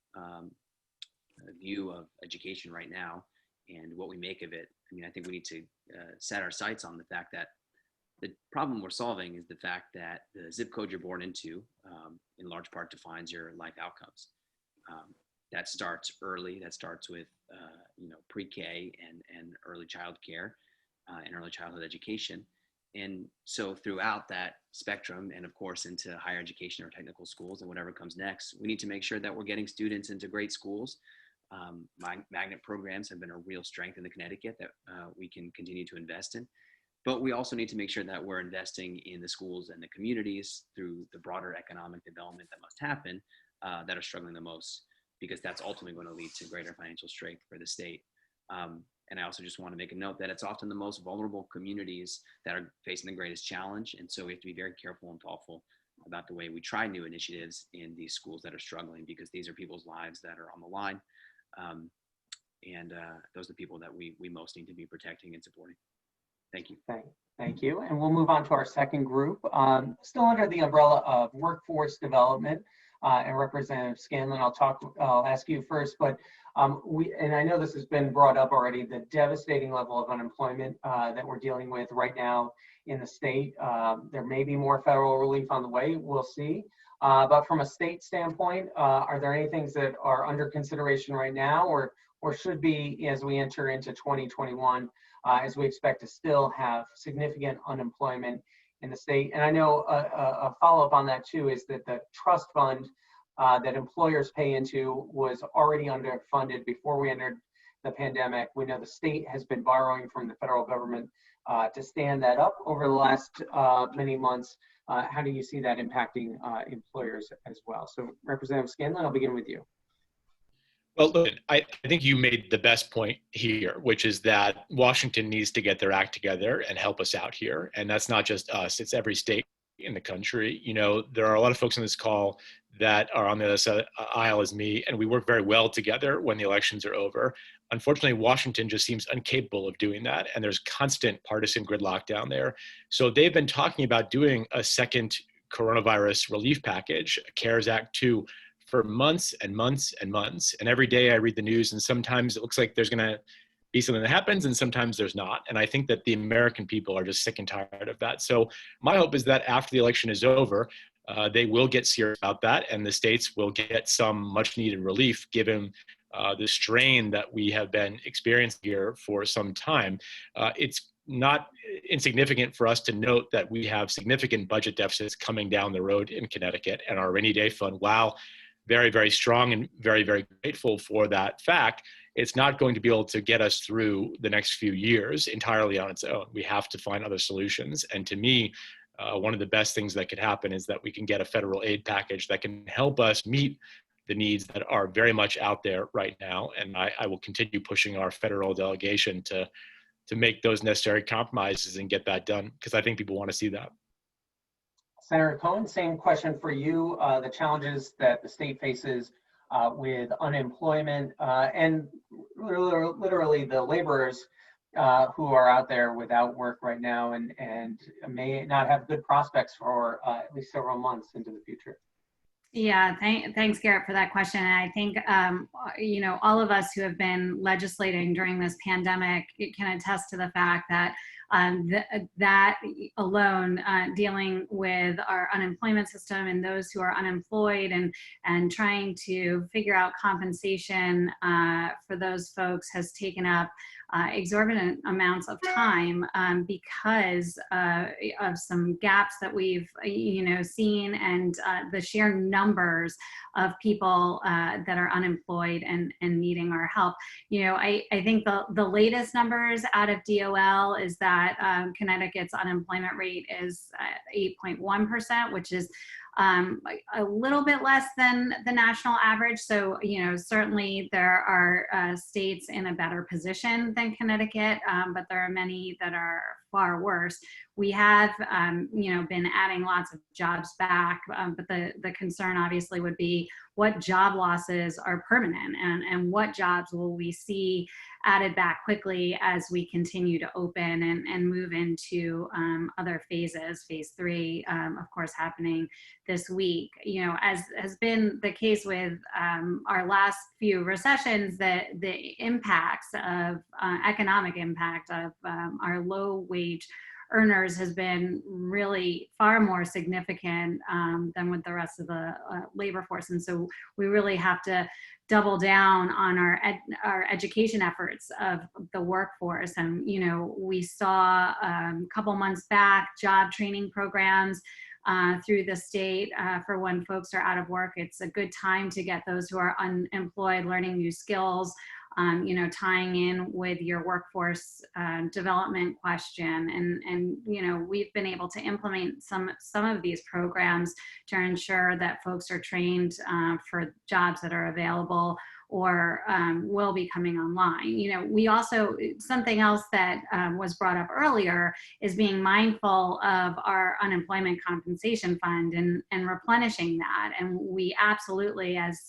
view of education right now and what we make of it. I mean, I think we need to set our sights on the fact that the problem we're solving is the fact that the zip code you're born into, in large part, defines your life outcomes. That starts early. That starts with pre-K and early child care and early childhood education. And so throughout that spectrum, and of course into higher education or technical schools and whatever comes next, we need to make sure that we're getting students into great schools. Magnet programs have been a real strength in Connecticut that we can continue to invest in. But we also need to make sure that we're investing in the schools and the communities through the broader economic development that must happen that are struggling the most, because that's ultimately going to lead to greater financial strength for the state. And I also just want to make a note that it's often the most vulnerable communities that are facing the greatest challenge. And so we have to be very careful and thoughtful about the way we try new initiatives in these schools that are struggling, because these are people's lives that are on the line. And those are the people that we most need to be protecting and supporting. Thank you. Thank you. And we'll move on to our second group, still under the umbrella of workforce development. And Representative Scanlan, I'll ask you first, but and I know this has been brought up already, the devastating level of unemployment that we're dealing with right now in the state. There may be more federal relief on the way, we'll see. But from a state standpoint, are there any things that are under consideration right now or should be as we enter into 2021, as we expect to still have significant unemployment in the state? And I know a follow-up on that too is that the trust fund that employers pay into was already underfunded before we entered the pandemic. We know the state has been borrowing from the federal government to stand that up over the last many months. How do you see that impacting employers as well? So Representative Scanlan, I'll begin with you. Well, look, I think you made the best point here, which is that Washington needs to get their act together and help us out here. And that's not just us, it's every state in the country. You know, there are a lot of folks on this call that are on the other side of the aisle as me, and we work very well together when the elections are over. Unfortunately, Washington just seems incapable of doing that, and there's constant partisan gridlock down there. So they've been talking about doing a second coronavirus relief package, a CARES Act 2, for months and months and months. And every day I read the news, and sometimes it looks like there's going to be something that happens, and sometimes there's not. And I think that the American people are just sick and tired of that. So my hope is that after the election is over, they will get serious about that, and the states will get some much needed relief given the strain that we have been experiencing here for some time. It's not insignificant for us to note that we have significant budget deficits coming down the road in Connecticut, and our rainy day fund, while very, very strong and very, very grateful for that fact, it's not going to be able to get us through the next few years entirely on its own. We have to find other solutions. And to me, one of the best things that could happen is that we can get a federal aid package that can help us meet the needs that are very much out there right now. And I will continue pushing our federal delegation to make those necessary compromises and get that done, because I think people want to see that. Senator Cohen, same question for you. The challenges that the state faces with unemployment and literally the laborers who are out there without work right now and may not have good prospects for at least several months into the future. Yeah, thanks, Garrett, for that question. And I think, all of us who have been legislating during this pandemic can attest to the fact that that alone, dealing with our unemployment system and those who are unemployed and trying to figure out compensation for those folks has taken up exorbitant amounts of time because of some gaps that we've seen, and the sheer numbers of people that are unemployed and needing our help. I think the latest numbers out of DOL is that Connecticut's unemployment rate is 8.1%, which is a little bit less than the national average. So, certainly there are states in a better position than Connecticut, but there are many that are far worse. We have, been adding lots of jobs back, but the concern obviously would be what job losses are permanent and what jobs will we see added back quickly as we continue to open and move into other phases. Phase 3, of course, happening this week. As has been the case with our last few recessions, the impacts of economic impact of our low wage earners has been really far more significant than with the rest of the labor force. And so we really have to double down on our education efforts of the workforce. And, we saw a couple months back job training programs through the state for when folks are out of work. It's a good time to get those who are unemployed learning new skills, tying in with your workforce development question. And we've been able to implement some of these programs to ensure that folks are trained for jobs that are available or will be coming online. We also, something else that was brought up earlier is being mindful of our unemployment compensation fund and replenishing that. And we absolutely, as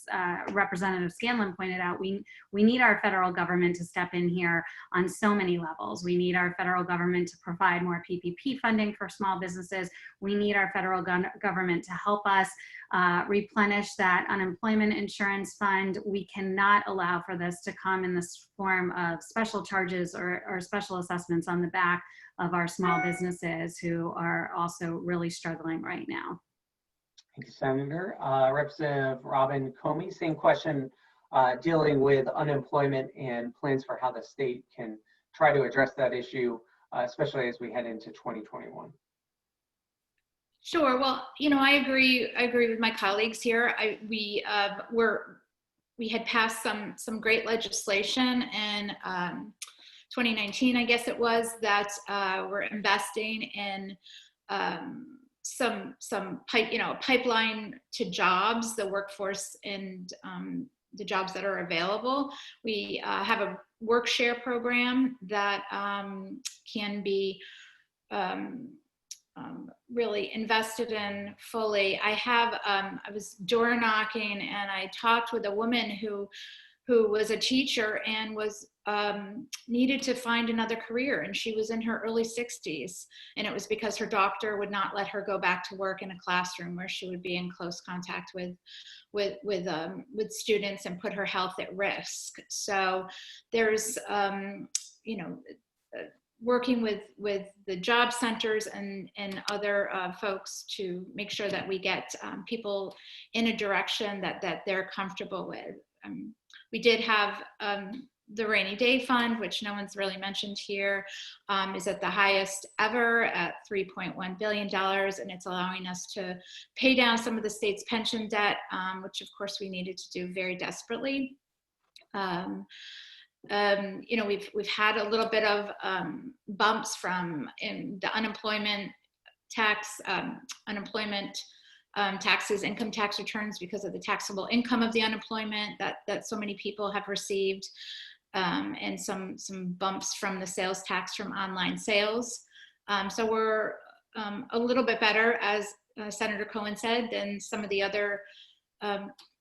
Representative Scanlan pointed out, we need our federal government to step in here on so many levels. We need our federal government to provide more PPP funding for small businesses. We need our federal government to help us replenish that unemployment insurance fund. We cannot allow for this to come in this form of special charges or special assessments on the back of our small businesses who are also really struggling right now. Thank you, Senator. Representative Robin Comey, same question, dealing with unemployment and plans for how the state can try to address that issue, especially as we head into 2021. Sure. Well, I agree with my colleagues here. We had passed some great legislation in 2019, I guess it was, that we're investing in some pipeline to jobs, the workforce, and the jobs that are available. We have a work share program that can be really invested in fully. I was door knocking and I talked with a woman who who was a teacher and was needed to find another career, and she was in her early 60s, and it was because her doctor would not let her go back to work in a classroom where she would be in close contact with students and put her health at risk. So there's working with the job centers and other folks to make sure that we get people in a direction that they're comfortable with. We did have the rainy day fund, which no one's really mentioned here, is at the highest ever at $3.1 billion, and it's allowing us to pay down some of the state's pension debt, which of course we needed to do very desperately. We've had a little bit of bumps in the unemployment tax, taxes, income tax returns because of the taxable income of the unemployment that so many people have received, and some bumps from the sales tax from online sales. So we're a little bit better, as Senator Cohen said, than some of the other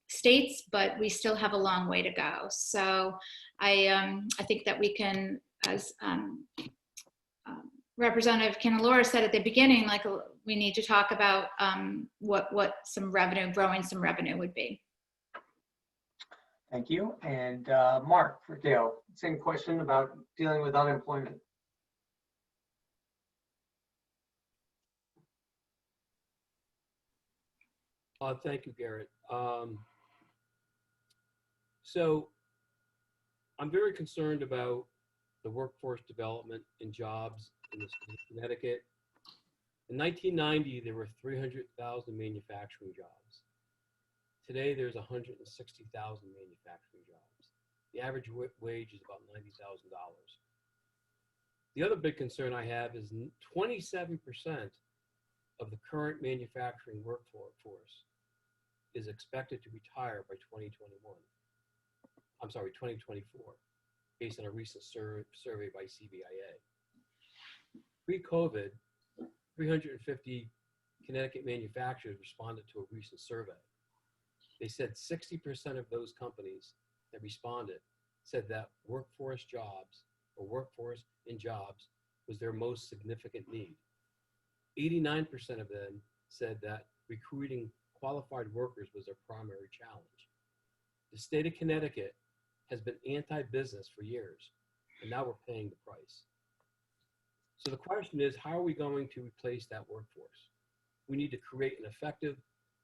states, but we still have a long way to go. So I think that we can, as Representative Candelora said at the beginning, like we need to talk about what growing some revenue would be. Thank you. And Mark Riccio, same question about dealing with unemployment. Thank you, Garrett. So I'm very concerned about the workforce development and jobs in the state of Connecticut. In 1990, there were 300,000 manufacturing jobs. Today, there's 160,000 manufacturing jobs. The average wage is about $90,000. The other big concern I have is 27% of the current manufacturing workforce is expected to retire by 2024, based on a recent survey by CBIA. Pre-COVID, 350 Connecticut manufacturers responded to a recent survey. They said 60% of those companies that responded said that workforce in jobs was their most significant need. 89% of them said that recruiting qualified workers was their primary challenge. The state of Connecticut has been anti-business for years, and now we're paying the price. So the question is, how are we going to replace that workforce? We need to create an effective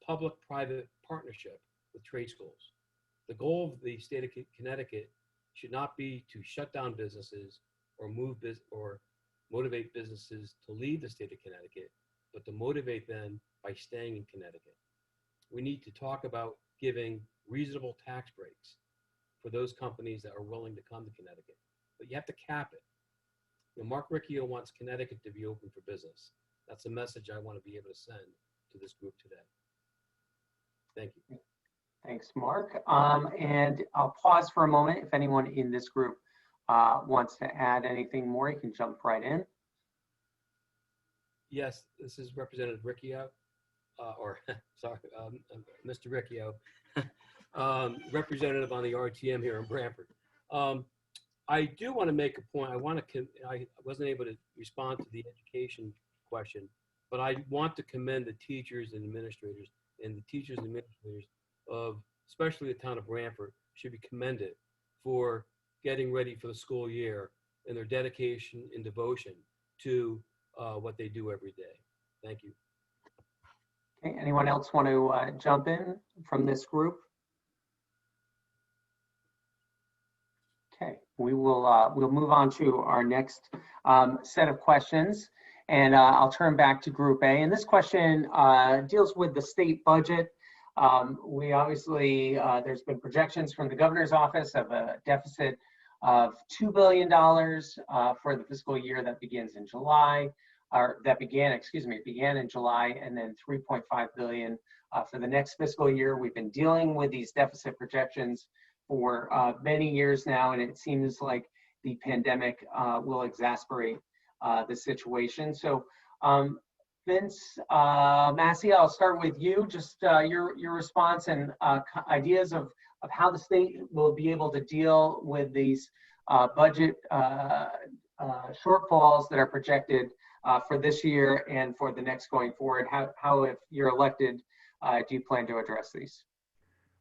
public-private partnership with trade schools. The goal of the state of Connecticut should not be to shut down businesses or motivate businesses to leave the state of Connecticut, but to motivate them by staying in Connecticut. We need to talk about giving reasonable tax breaks for those companies that are willing to come to Connecticut, but you have to cap it. Mark Riccio wants Connecticut to be open for business. That's a message I want to be able to send to this group today. Thank you. Thanks, Mark. And I'll pause for a moment. If anyone in this group wants to add anything more, you can jump right in. Yes, this is Representative Riccio, Mr. Riccio, representative on the RTM here in Branford. I do want to make a point. I wasn't able to respond to the education question, but I want to commend the teachers and administrators, and the teachers and administrators of, especially the town of Branford, should be commended for getting ready for the school year and their dedication and devotion to what they do every day. Thank you. Okay, anyone else want to jump in from this group? Okay, we'll move on to our next set of questions, and I'll turn back to Group A. And this question deals with the state budget. We obviously, there's been projections from the governor's office of a deficit of $2 billion for the fiscal year that begins in July, it began in July, and then $3.5 billion for the next fiscal year. We've been dealing with these deficit projections for many years now, and it seems like the pandemic will exacerbate the situation. So Vince Massey, I'll start with you. Just your response and ideas of of how the state will be able to deal with these budget shortfalls that are projected for this year and for the next going forward. How if you're elected, do you plan to address these?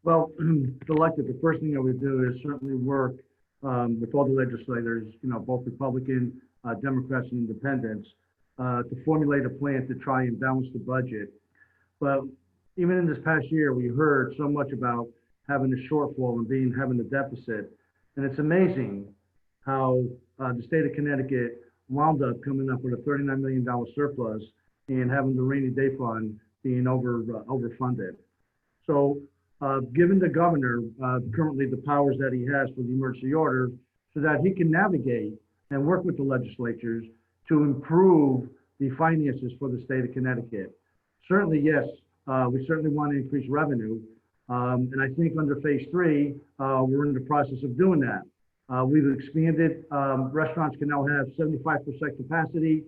Well, if elected, the first thing I would do is certainly work with all the legislators, both Republican, Democrats, and Independents, to formulate a plan to try and balance the budget. But even in this past year, we heard so much about having a shortfall and having a deficit. And it's amazing how the state of Connecticut wound up coming up with a $39 million surplus and having the rainy day fund being overfunded. So given the governor currently the powers that he has for the emergency order, so that he can navigate and work with the legislatures to improve the finances for the state of Connecticut. Certainly, yes, we certainly want to increase revenue. And I think under phase 3, we're in the process of doing that. We've expanded, restaurants can now have 75% capacity.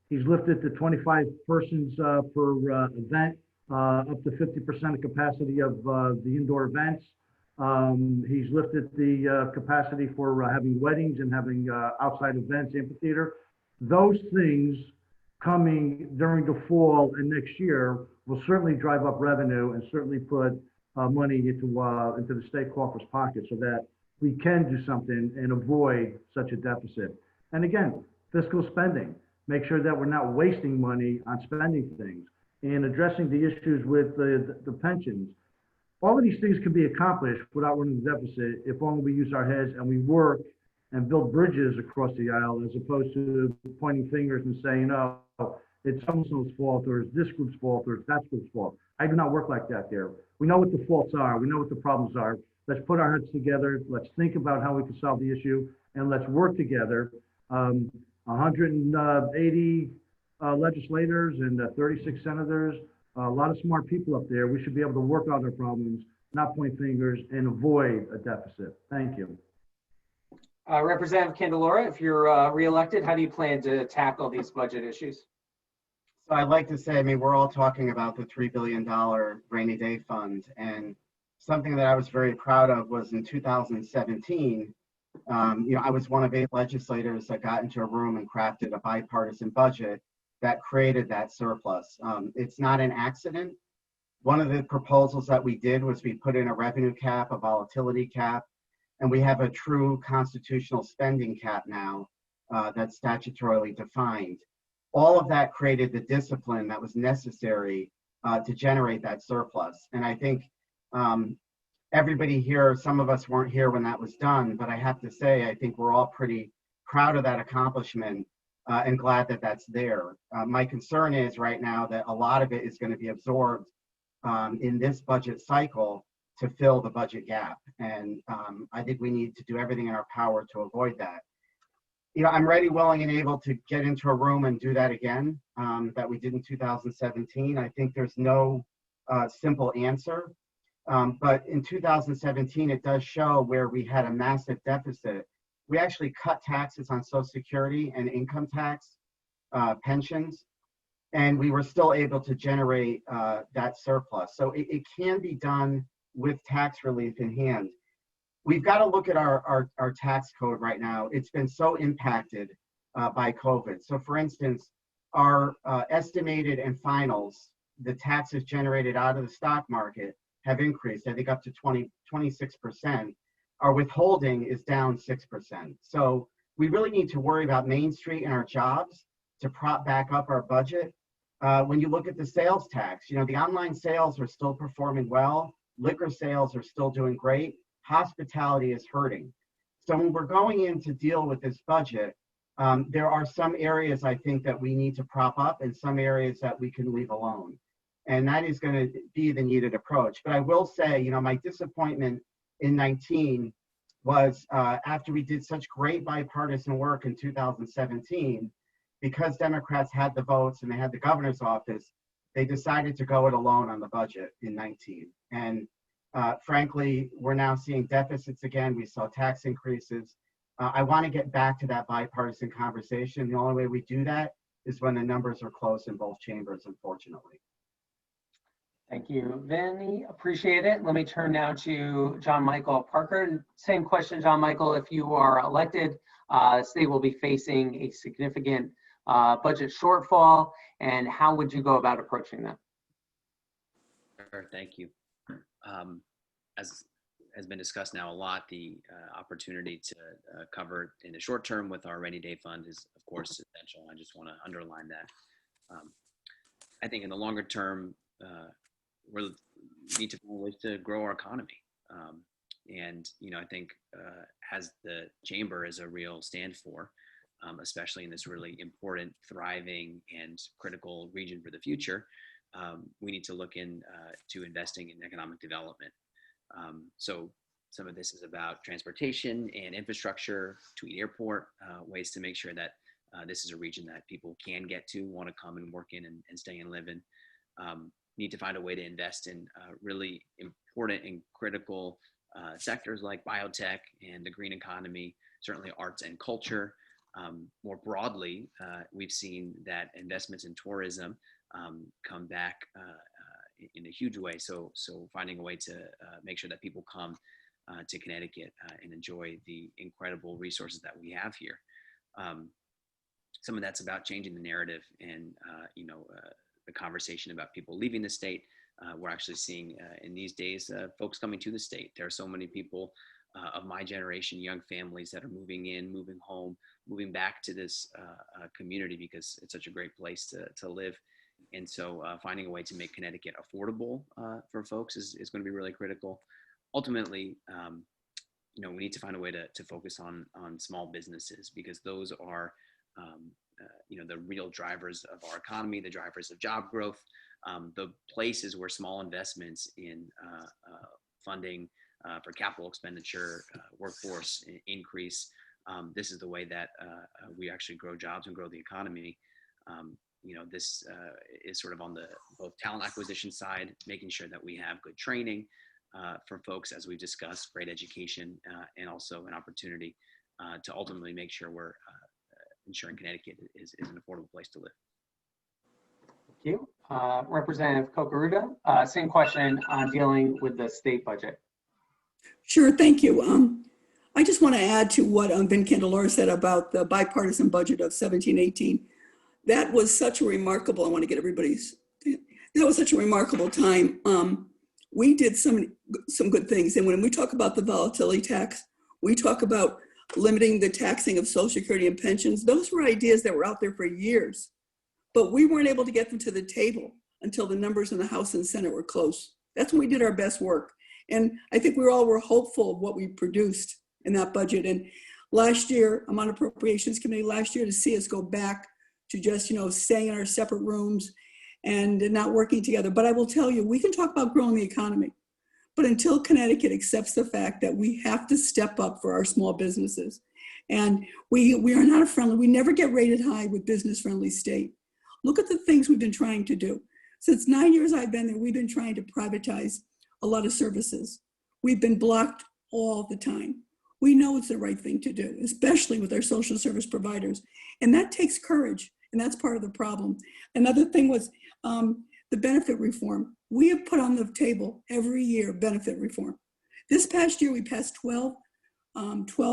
He's lifted to 25 persons per event, up to 50% of capacity of the indoor events. He's lifted the capacity for having weddings and having outside events, amphitheater. Those things coming during the fall and next year will certainly drive up revenue and certainly put money into the state coffers pocket so that we can do something and avoid such a deficit. And again, fiscal spending, make sure that we're not wasting money on spending things and addressing the issues with the pensions. All of these things can be accomplished without running the deficit if only we use our heads and we work and build bridges across the aisle, as opposed to pointing fingers and saying, oh, it's so-and-so's fault, or it's this group's fault, or it's that group's fault. I do not work like that there. We know what the faults are. We know what the problems are. Let's put our heads together. Let's think about how we can solve the issue, and let's work together. 180 legislators and 36 senators, a lot of smart people up there. We should be able to work out our problems, not point fingers, and avoid a deficit. Thank you. Representative Candelora, if you're reelected, how do you plan to tackle these budget issues? So I'd like to say, I mean, we're all talking about the $3 billion rainy day fund, and something that I was very proud of was in 2017, I was one of 8 legislators that got into a room and crafted a bipartisan budget that created that surplus. It's not an accident. One of the proposals that we did was we put in a revenue cap, a volatility cap, and we have a true constitutional spending cap now that's statutorily defined. All of that created the discipline that was necessary to generate that surplus. And I think everybody here, some of us weren't here when that was done, but I have to say, I think we're all pretty proud of that accomplishment and glad that that's there. My concern is right now that a lot of it is going to be absorbed in this budget cycle to fill the budget gap. And I think we need to do everything in our power to avoid that. I'm ready, willing, and able to get into a room and do that again that we did in 2017. I think there's no simple answer. But in 2017, it does show where we had a massive deficit. We actually cut taxes on Social Security and income tax, pensions, and we were still able to generate that surplus. So it can be done with tax relief in hand. We've got to look at our tax code right now. It's been so impacted by COVID. So for instance, our estimated and finals, the taxes generated out of the stock market have increased, I think up to 26%. Our withholding is down 6%. So we really need to worry about Main Street and our jobs to prop back up our budget. When you look at the sales tax, the online sales are still performing well. Liquor sales are still doing great. Hospitality is hurting. So when we're going in to deal with this budget, there are some areas I think that we need to prop up and some areas that we can leave alone. And that is going to be the needed approach. But I will say, my disappointment in 19 was after we did such great bipartisan work in 2017, because Democrats had the votes and they had the governor's office, they decided to go it alone on the budget in 19. And frankly, we're now seeing deficits again. We saw tax increases. I want to get back to that bipartisan conversation. The only way we do that is when the numbers are close in both chambers, unfortunately. Thank you, Vinny. Appreciate it. Let me turn now to John Michael Parker. Same question, John Michael. If you are elected, the state will be facing a significant budget shortfall, and how would you go about approaching that? Sure, thank you. As has been discussed now a lot, the opportunity to cover in the short term with our rainy day fund is, of course, essential. I just want to underline that. I think in the longer term, we need to find ways to grow our economy. And, you know, I think as the chamber is a real stand for, especially in this really important, thriving, and critical region for the future, we need to look to investing in economic development. So some of this is about transportation and infrastructure, Tweed Airport, ways to make sure that this is a region that people can get to, want to come and work in and stay and live in. Need to find a way to invest in really important and critical sectors like biotech and the green economy, certainly arts and culture. More broadly, we've seen that investments in tourism come back in a huge way. So finding a way to make sure that people come to Connecticut and enjoy the incredible resources that we have here. Some of that's about changing the narrative and, the conversation about people leaving the state. We're actually seeing in these days, folks coming to the state. There are so many people of my generation, young families that are moving in, moving home, moving back to this community because it's such a great place to live. And so finding a way to make Connecticut affordable for folks is going to be really critical. Ultimately, we need to find a way to focus on small businesses because those are the real drivers of our economy, the drivers of job growth, the places where small investments in funding for capital expenditure, workforce increase. This is the way that we actually grow jobs and grow the economy. This is sort of on the both talent acquisition side, making sure that we have good training for folks, as we've discussed, great education, and also an opportunity to ultimately make sure we're ensuring Connecticut is an affordable place to live. Thank you. Representative Cocaruda, same question on dealing with the state budget. Sure, thank you. I just want to add to what Ben Candelora said about the bipartisan budget of 17-18. That was such a remarkable, I want to get everybody's, that was such a remarkable time. We did some good things. And when we talk about the volatility tax, we talk about limiting the taxing of Social Security and pensions. Those were ideas that were out there for years, but we weren't able to get them to the table until the numbers in the House and Senate were close. That's when we did our best work. And I think we all were hopeful of what we produced in that budget. And last year, I'm on Appropriations Committee last year to see us go back to just, staying in our separate rooms and not working together. But I will tell you, we can talk about growing the economy, but until Connecticut accepts the fact that we have to step up for our small businesses, and we are not we never get rated high with business-friendly state. Look at the things we've been trying to do. Since 9 years I've been there, we've been trying to privatize a lot of services. We've been blocked all the time. We know it's the right thing to do, especially with our social service providers. And that takes courage, and that's part of the problem. Another thing was the benefit reform. We have put on the table every year benefit reform. This past year, we passed 12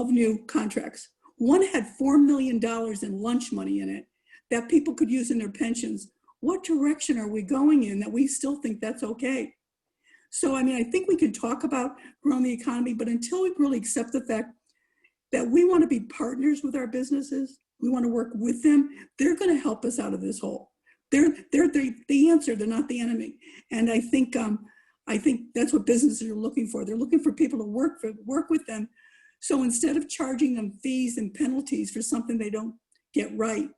new contracts. One had $4 million in lunch money in it that people could use in their pensions. What direction are we going in that we still think that's okay? So, I think we can talk about growing the economy, but until we really accept the fact that we want to be partners with our businesses, we want to work with them, they're going to help us out of this hole. They're the answer, they're not the enemy. And I think that's what businesses are looking for. They're looking for people to work with them. So instead of charging them fees and penalties for something they don't get right,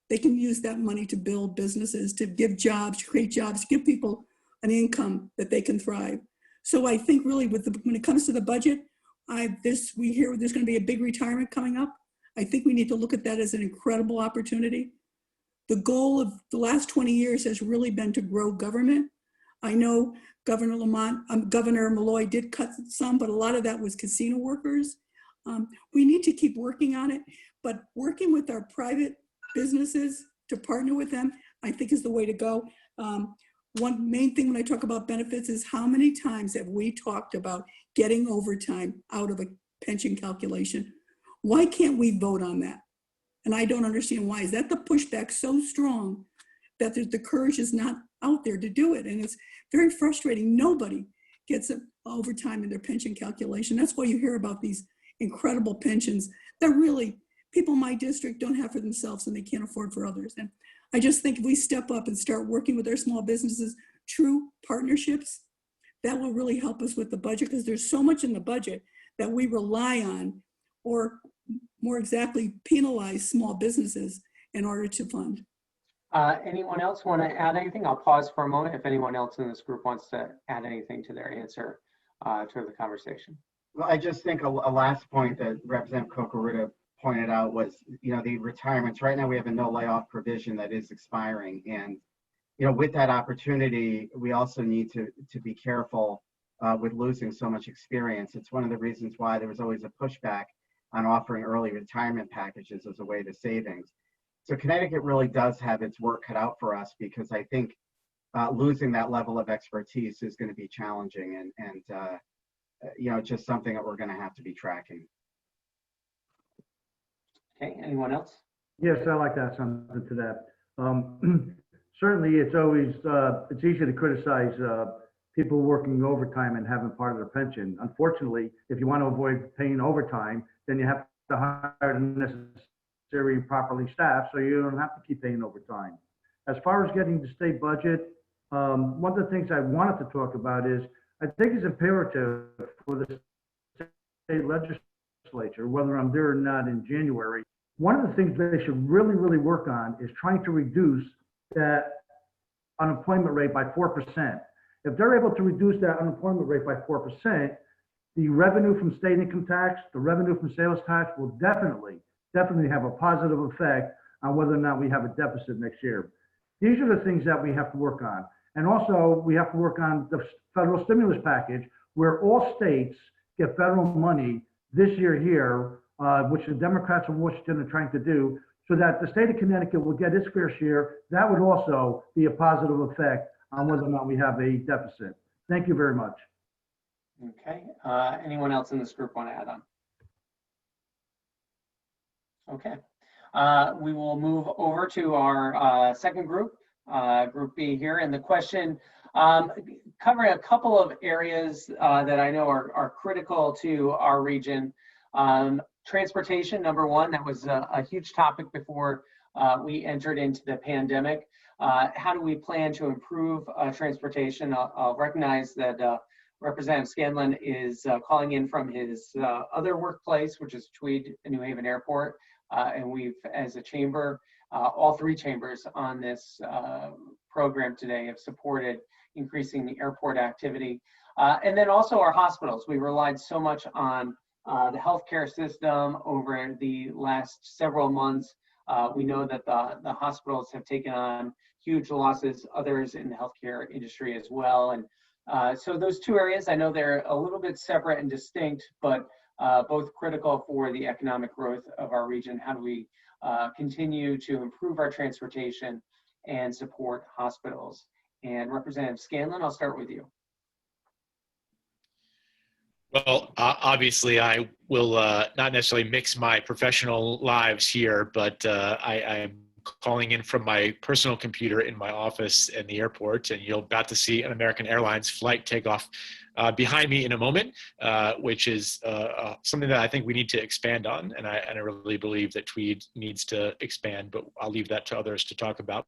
they can use that money to build businesses, to give jobs, to create jobs, to give people an income that they can thrive. So I think really when it comes to the budget, we hear there's going to be a big retirement coming up. I think we need to look at that as an incredible opportunity. The goal of the last 20 years has really been to grow government. I know Governor Malloy did cut some, but a lot of that was casino workers. We need to keep working on it, but working with our private businesses to partner with them, I think is the way to go. one main thing when I talk about benefits is how many times have we talked about getting overtime out of a pension calculation? Why can't we vote on that? And I don't understand why. Is that the pushback so strong that the courage is not out there to do it? And it's very frustrating. Nobody gets overtime in their pension calculation. That's why you hear about these incredible pensions that really people in my district don't have for themselves and they can't afford for others. And I just think if we step up and start working with our small businesses, true partnerships, that will really help us with the budget, because there's so much in the budget that we rely on, or more exactly penalize small businesses in order to fund. Anyone else want to add anything? I'll pause for a moment if anyone else in this group wants to add anything to their answer to the conversation. Well, I just think a last point that Representative Cocaruta pointed out was, the retirements. Right now we have a no layoff provision that is expiring. And, with that opportunity, we also need to be careful with losing so much experience. It's one of the reasons why there was always a pushback on offering early retirement packages as a way to savings. So Connecticut really does have its work cut out for us, because I think losing that level of expertise is going to be challenging, and just something that we're going to have to be tracking. Okay, anyone else? Yes, I like to add something to that. Certainly, it's always, it's easy to criticize people working overtime and having part of their pension. Unfortunately, if you want to avoid paying overtime, then you have to hire the necessary properly staffed, so you don't have to keep paying overtime. As far as getting the state budget, one of the things I wanted to talk about is, I think it's imperative for the state legislature, whether I'm there or not in January, one of the things they should really, really work on is trying to reduce that unemployment rate by 4%. If they're able to reduce that unemployment rate by 4%, the revenue from state income tax, the revenue from sales tax will definitely have a positive effect on whether or not we have a deficit next year. These are the things that we have to work on. And also, we have to work on the federal stimulus package, where all states get federal money this year here, which the Democrats in Washington are trying to do, so that the state of Connecticut will get its fair share. That would also be a positive effect on whether or not we have a deficit. Thank you very much. Okay, anyone else in this group want to add on? Okay, we will move over to our second group, Group B here, and the question covering a couple of areas that I know are critical to our region. Transportation, number one, that was a huge topic before we entered into the pandemic. How do we plan to improve transportation? I'll recognize that Representative Scanlan is calling in from his other workplace, which is Tweed New Haven Airport. And we've, as a chamber, all three chambers on this program today have supported increasing the airport activity. And then also our hospitals. We relied so much on the healthcare system over the last several months. We know that the hospitals have taken on huge losses, others in the healthcare industry as well. And so those two areas, I know they're a little bit separate and distinct, but both critical for the economic growth of our region. How do we continue to improve our transportation and support hospitals? And Representative Scanlan, I'll start with you. Well, obviously, I will not necessarily mix my professional lives here, but I'm calling in from my personal computer in my office in the airport, and you're about to see an American Airlines flight take off behind me in a moment, which is something that I think we need to expand on, and I really believe that Tweed needs to expand, but I'll leave that to others to talk about.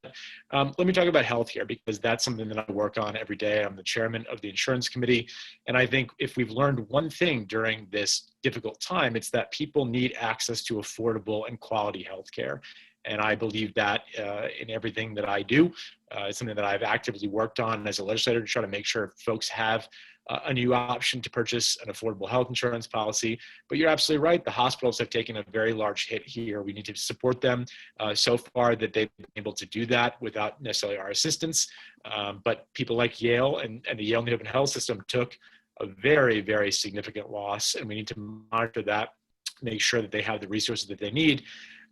Let me talk about health here, because that's something that I work on every day. I'm the chairman of the insurance committee, and I think if we've learned one thing during this difficult time, it's that people need access to affordable and quality health care. And I believe that in everything that I do. It's something that I've actively worked on as a legislator to try to make sure folks have a new option to purchase an affordable health insurance policy. But you're absolutely right. The hospitals have taken a very large hit here. We need to support them. So far that they've been able to do that without necessarily our assistance. But people like Yale and the Yale New Haven Health System took a very, very significant loss. And we need to monitor that, make sure that they have the resources that they need.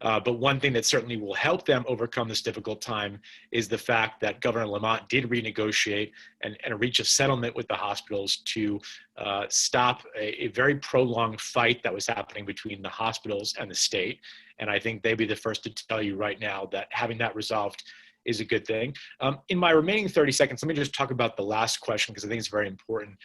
But one thing that certainly will help them overcome this difficult time is the fact that Governor Lamont did renegotiate and reach a settlement with the hospitals to stop a very prolonged fight that was happening between the hospitals and the state. And I think they'd be the first to tell you right now that having that resolved is a good thing. In my remaining 30 seconds, let me just talk about the last question because I think it's very important.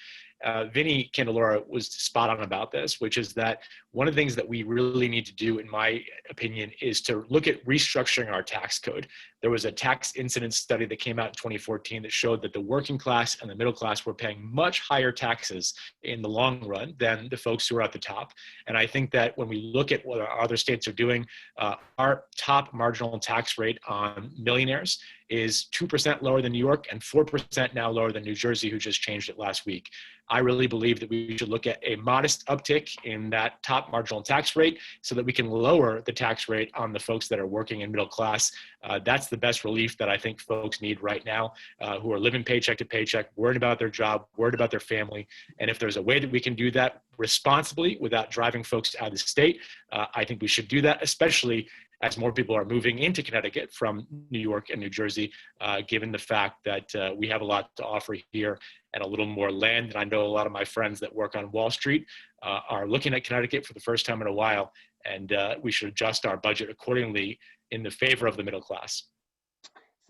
Vinny Candelora was spot on about this, which is that one of the things that we really need to do, in my opinion, is to look at restructuring our tax code. There was a tax incidence study that came out in 2014 that showed that the working class and the middle class were paying much higher taxes in the long run than the folks who are at the top. And I think that when we look at what our other states are doing, our top marginal tax rate on millionaires is 2% lower than New York and 4% now lower than New Jersey, who just changed it last week. I really believe that we should look at a modest uptick in that top marginal tax rate so that we can lower the tax rate on the folks that are working in middle class. That's the best relief that I think folks need right now, who are living paycheck to paycheck, worried about their job, worried about their family. And if there's a way that we can do that responsibly without driving folks out of the state, I think we should do that, especially as more people are moving into Connecticut from New York and New Jersey, given the fact that we have a lot to offer here and a little more land. And I know a lot of my friends that work on Wall Street are looking at Connecticut for the first time in a while, and we should adjust our budget accordingly in the favor of the middle class.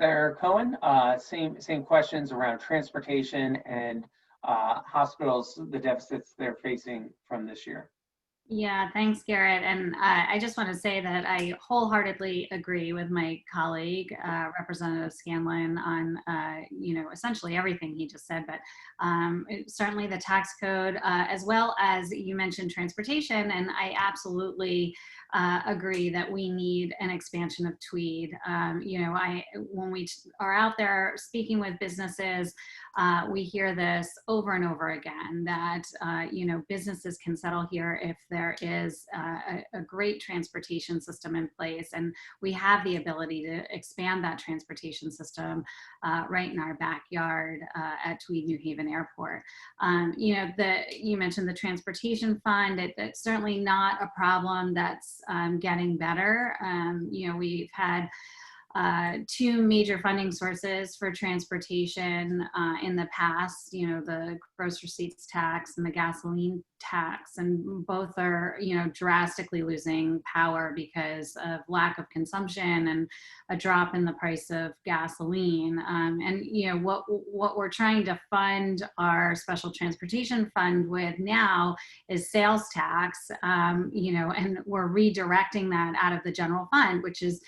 Senator Cohen, same questions around transportation and hospitals, the deficits they're facing from this year. Yeah, thanks, Garrett. And I just want to say that I wholeheartedly agree with my colleague, Representative Scanlan, on essentially everything he just said. But certainly the tax code, as well as you mentioned transportation, and I absolutely agree that we need an expansion of TWEED. When we are out there speaking with businesses, we hear this over and over again that businesses can settle here if there is a great transportation system in place, and we have the ability to expand that transportation system right in our backyard at Tweed New Haven Airport. You mentioned the transportation fund. It's certainly not a problem that's getting better. We've had two major funding sources for transportation in the past, the gross receipts tax and the gasoline tax, and both are, drastically losing power because of lack of consumption and a drop in the price of gasoline. What we're trying to fund our special transportation fund with now is sales tax, and we're redirecting that out of the general fund, which is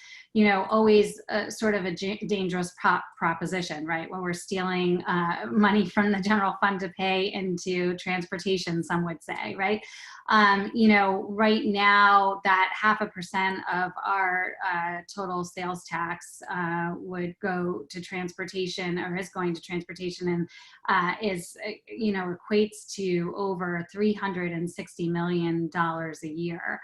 always sort of a dangerous proposition, right? When we're stealing money from the general fund to pay into transportation, some would say, right? Right now, that 0.5% of our total sales tax would go to transportation, or is going to transportation, and equates to over $360 million a year.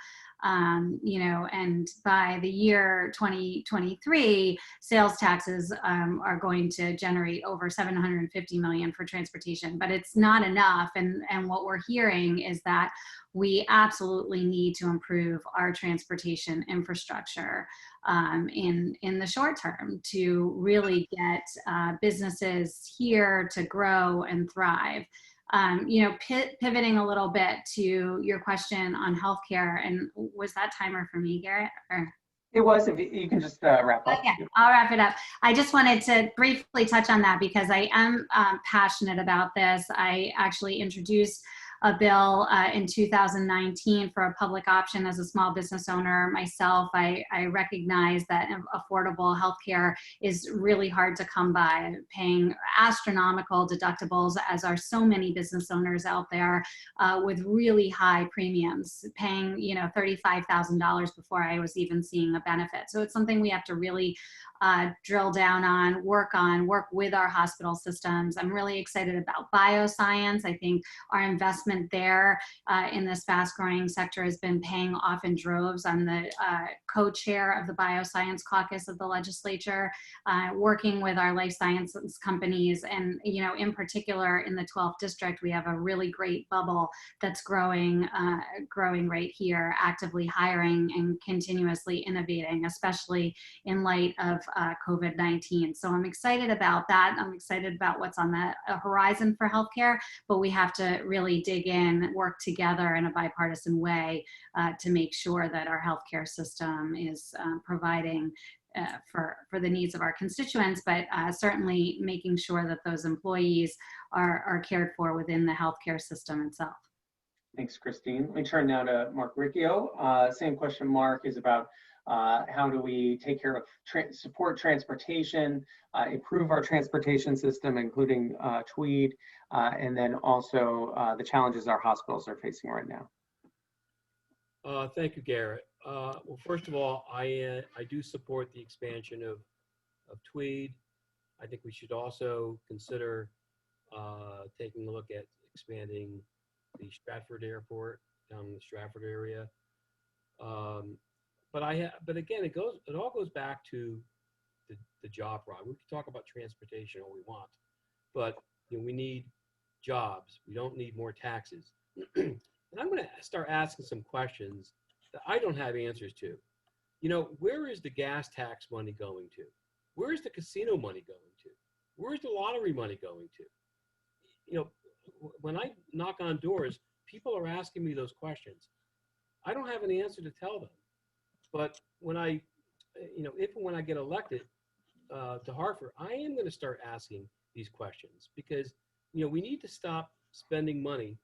And by the year 2023, sales taxes are going to generate over $750 million for transportation, but it's not enough. And what we're hearing is that we absolutely need to improve our transportation infrastructure in the short term to really get businesses here to grow and thrive. Pivoting a little bit to your question on healthcare, and was that timer for me, Garrett? Or? It was. If you can just wrap up. Okay, I'll wrap it up. I just wanted to briefly touch on that because I am passionate about this. I actually introduced a bill in 2019 for a public option as a small business owner myself. I recognize that affordable healthcare is really hard to come by, paying astronomical deductibles, as are so many business owners out there with really high premiums, paying $35,000 before I was even seeing a benefit. So it's something we have to really drill down on, work with our hospital systems. I'm really excited about bioscience. I think our investment investment there in this fast-growing sector has been paying off in droves. I'm the co-chair of the Bioscience Caucus of the Legislature, working with our life sciences companies, and in particular in the 12th district, we have a really great bubble that's growing right here, actively hiring and continuously innovating, especially in light of COVID-19. So I'm excited about that. I'm excited about what's on the horizon for healthcare, but we have to really dig in, work together in a bipartisan way to make sure that our healthcare system is providing for the needs of our constituents, but certainly making sure that those employees are cared for within the healthcare system itself. Thanks, Christine. Let me turn now to Mark Riccio. Same question, Mark, is about how do we take care of support transportation, improve our transportation system, including Tweed, and then also the challenges our hospitals are facing right now. Thank you, Garrett. Well, first of all, I do support the expansion of Tweed. I think we should also consider taking a look at expanding the Stratford Airport down in the Stratford area. But again, it all goes back to the job problem. We can talk about transportation all we want, but we need jobs. We don't need more taxes. And I'm going to start asking some questions that I don't have answers to. Where is the gas tax money going to? Where is the casino money going to? Where is the lottery money going to? When I knock on doors, people are asking me those questions. I don't have an answer to tell them. But when I get elected to Hartford, I am going to start asking these questions, because we need to stop spending money,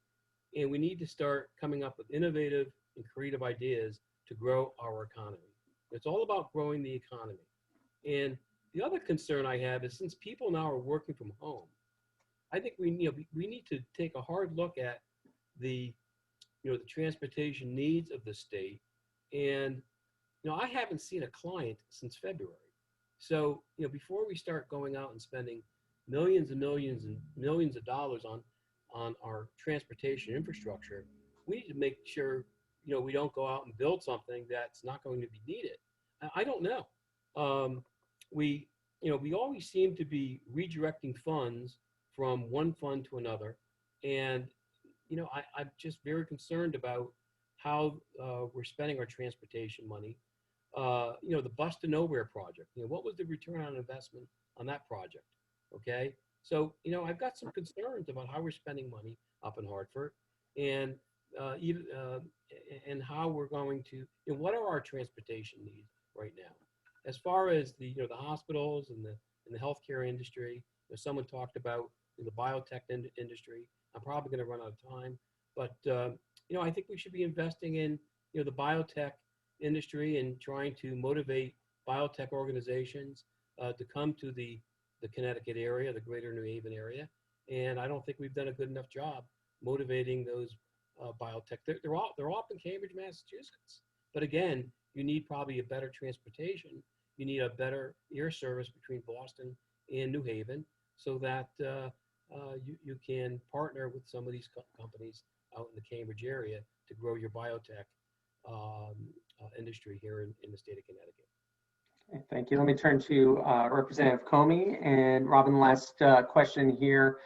and we need to start coming up with innovative and creative ideas to grow our economy. It's all about growing the economy. And the other concern I have is, since people now are working from home, I think we need to take a hard look at the transportation needs of the state. And I haven't seen a client since February. So before we start going out and spending millions and millions and millions of dollars on our transportation infrastructure, we need to make sure we don't go out and build something that's not going to be needed. I don't know. We always seem to be redirecting funds from one fund to another, and I'm just very concerned about how we're spending our transportation money. The Bus to Nowhere project. What was the return on investment on that project? Okay, so I've got some concerns about how we're spending money up in Hartford, and and how we're going to. What are our transportation needs right now? As far as the hospitals and the healthcare industry, someone talked about the biotech industry. I'm probably going to run out of time, but I think we should be investing in the biotech industry and trying to motivate biotech organizations to come to the Connecticut area, the greater New Haven area. And I don't think we've done a good enough job motivating those biotech. They're all up in Cambridge, Massachusetts. But again, you need probably a better transportation. You need a better air service between Boston and New Haven, so that you can partner with some of these companies out in the Cambridge area to grow your biotech industry here in the state of Connecticut. Okay, thank you. Let me turn to Representative Comey. And Robin, last question here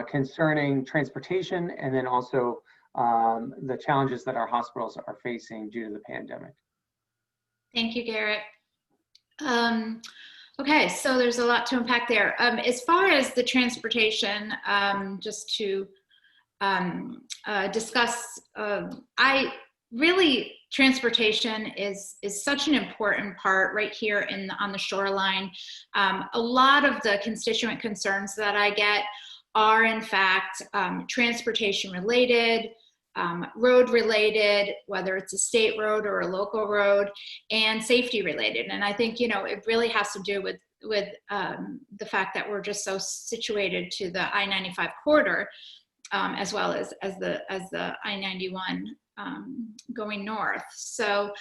concerning transportation, and then also the challenges that our hospitals are facing due to the pandemic. Thank you, Garrett. Okay, so there's a lot to unpack there. As far as the transportation, just to discuss, transportation is such an important part right here on the shoreline. A lot of the constituent concerns that I get are in fact transportation related, road related, whether it's a state road or a local road, and safety related. And I think, it really has to do with the fact that we're just so situated to the I-95 corridor, as well as the I-91 going north. So